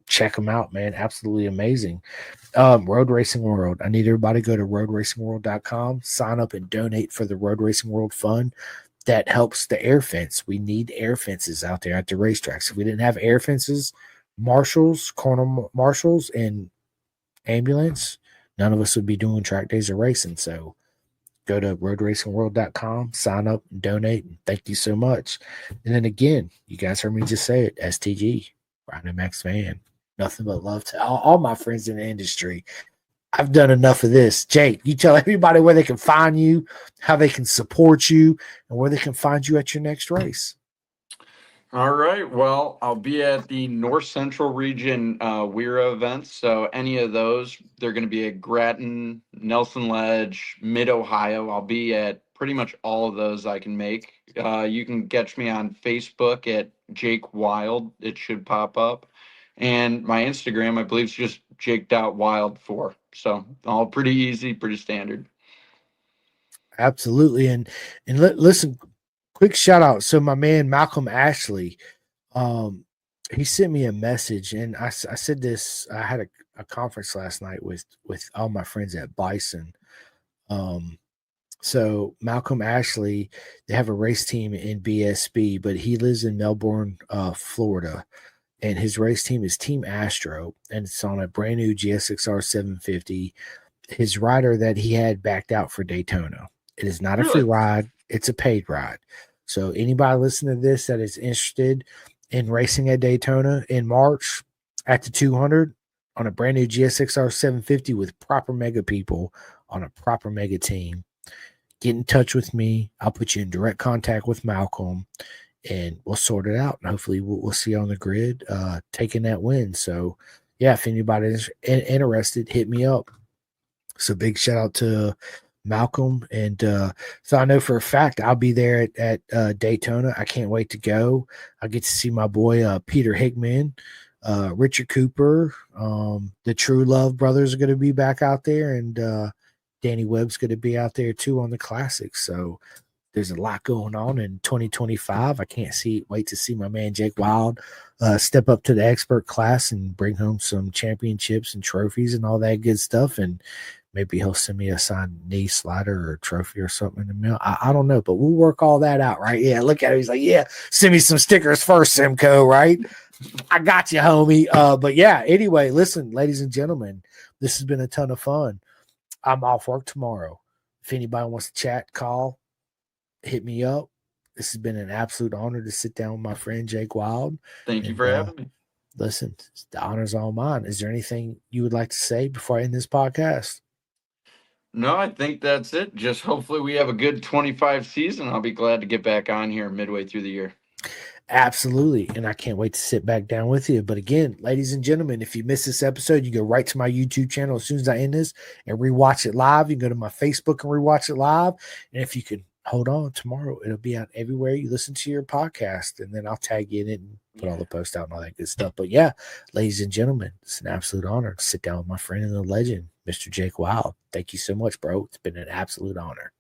Check them out, man. Absolutely amazing. Road Racing World. I need everybody to go to roadracingworld.com, sign up and donate for the Road Racing World Fund. That helps the air fence. We need air fences out there at the racetracks. If we didn't have air fences, marshals, corner marshals, and ambulance, none of us would be doing track days or racing. So go to roadracingworld.com, sign up, and donate, and thank you so much. And then again, you guys heard me just say it, STG, Rhino Max Van. Nothing but love to all my friends in the industry. I've done enough of this. Jake, you tell everybody where they can find you, how they can support you, and where they can find you at your next race. All right. Well, I'll be at the North Central Region WERA events. So any of those, they're going to be at Grattan, Nelson Ledge, Mid-Ohio. I'll be at pretty much all of those I can make. You can catch me on Facebook at Jake Wilde. It should pop up. And my Instagram, I believe, is just jake.wild4. So all pretty easy, pretty standard. Absolutely. And listen, quick shout out. So my man Malcolm Ashley, he sent me a message, and I said this. I had a conference last night with all my friends at Bison. So Malcolm Ashley, they have a race team in BSB, but he lives in Melbourne, Florida, and his race team is Team Astro, and it's on a brand new GSXR 750. His rider that he had backed out for Daytona. It is not a free ride. It's a paid ride. So anybody listening to this that is interested in racing at Daytona in March at the 200 on a brand new GSXR 750 with proper mega people on a proper mega team, get in touch with me. I'll put you in direct contact with Malcolm, and we'll sort it out. And hopefully we'll see you on the grid taking that win. So, yeah, if anybody's interested, hit me up. So big shout out to Malcolm. And so I know for a fact I'll be there at Daytona. I can't wait to go. I get to see my boy Peter Hickman, Richard Cooper, the True Love brothers are going to be back out there, and Danny Webb's going to be out there too on the Classic. So there's a lot going on in 2025. I can't wait to see my man Jake Wilde step up to the expert class and bring home some championships and trophies and all that good stuff. And maybe he'll send me a signed knee slider or a trophy or something in the mail. I don't know, but we'll work all that out, right? Yeah, look at him. He's like, yeah, send me some stickers first, Simcoe, right? I got you, homie. But yeah, anyway, listen, ladies and gentlemen, this has been a ton of fun. I'm off work tomorrow. If anybody wants to chat, call, hit me up. This has been an absolute honor to sit down with my friend Jake Wilde. Thank you for having me. Listen, the honor's all mine. Is there anything you would like to say before I end this podcast? No, I think that's it. Just hopefully we have a good 25 season. I'll be glad to get back on here midway through the year. Absolutely. And I can't wait to sit back down with you. But again, ladies and gentlemen, if you missed this episode, you go right to my YouTube channel as soon as I end this and rewatch it live. You can go to my Facebook and rewatch it live. And if you can hold on tomorrow, it'll be out everywhere you listen to your podcast. And then I'll tag you in it and put all the posts out and all that good stuff. But yeah, ladies and gentlemen, it's an absolute honor to sit down with my friend and the legend, Mr. Jake Wilde. Thank you so much, bro. It's been an absolute honor.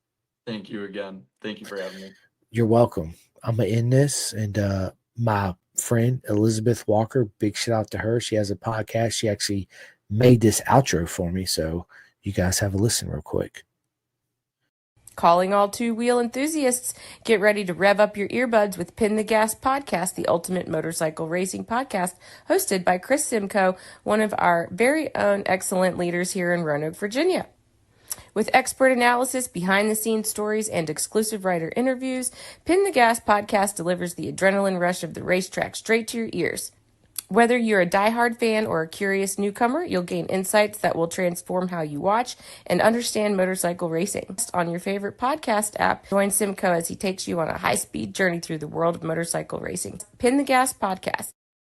Thank you again. Thank you for having me. You're welcome. I'm gonna end this, and my friend Elizabeth Walker, big shout out to her. She has a podcast. She actually made this outro for me, so you guys have a listen real quick. Calling all two-wheel enthusiasts, get ready to rev up your earbuds with Pin the Gas Podcast, the ultimate motorcycle racing podcast, hosted by Chris Simcoe, one of our very own excellent leaders here in Roanoke, Virginia. With expert analysis, behind-the-scenes stories, and exclusive writer interviews, Pin the Gas Podcast delivers the adrenaline rush of the racetrack straight to your ears. Whether you're a diehard fan or a curious newcomer, you'll gain insights that will transform how you watch and understand motorcycle racing. On your favorite podcast app, join Simcoe as he takes you on a high-speed journey through the world of motorcycle racing. Pin the Gas Podcast.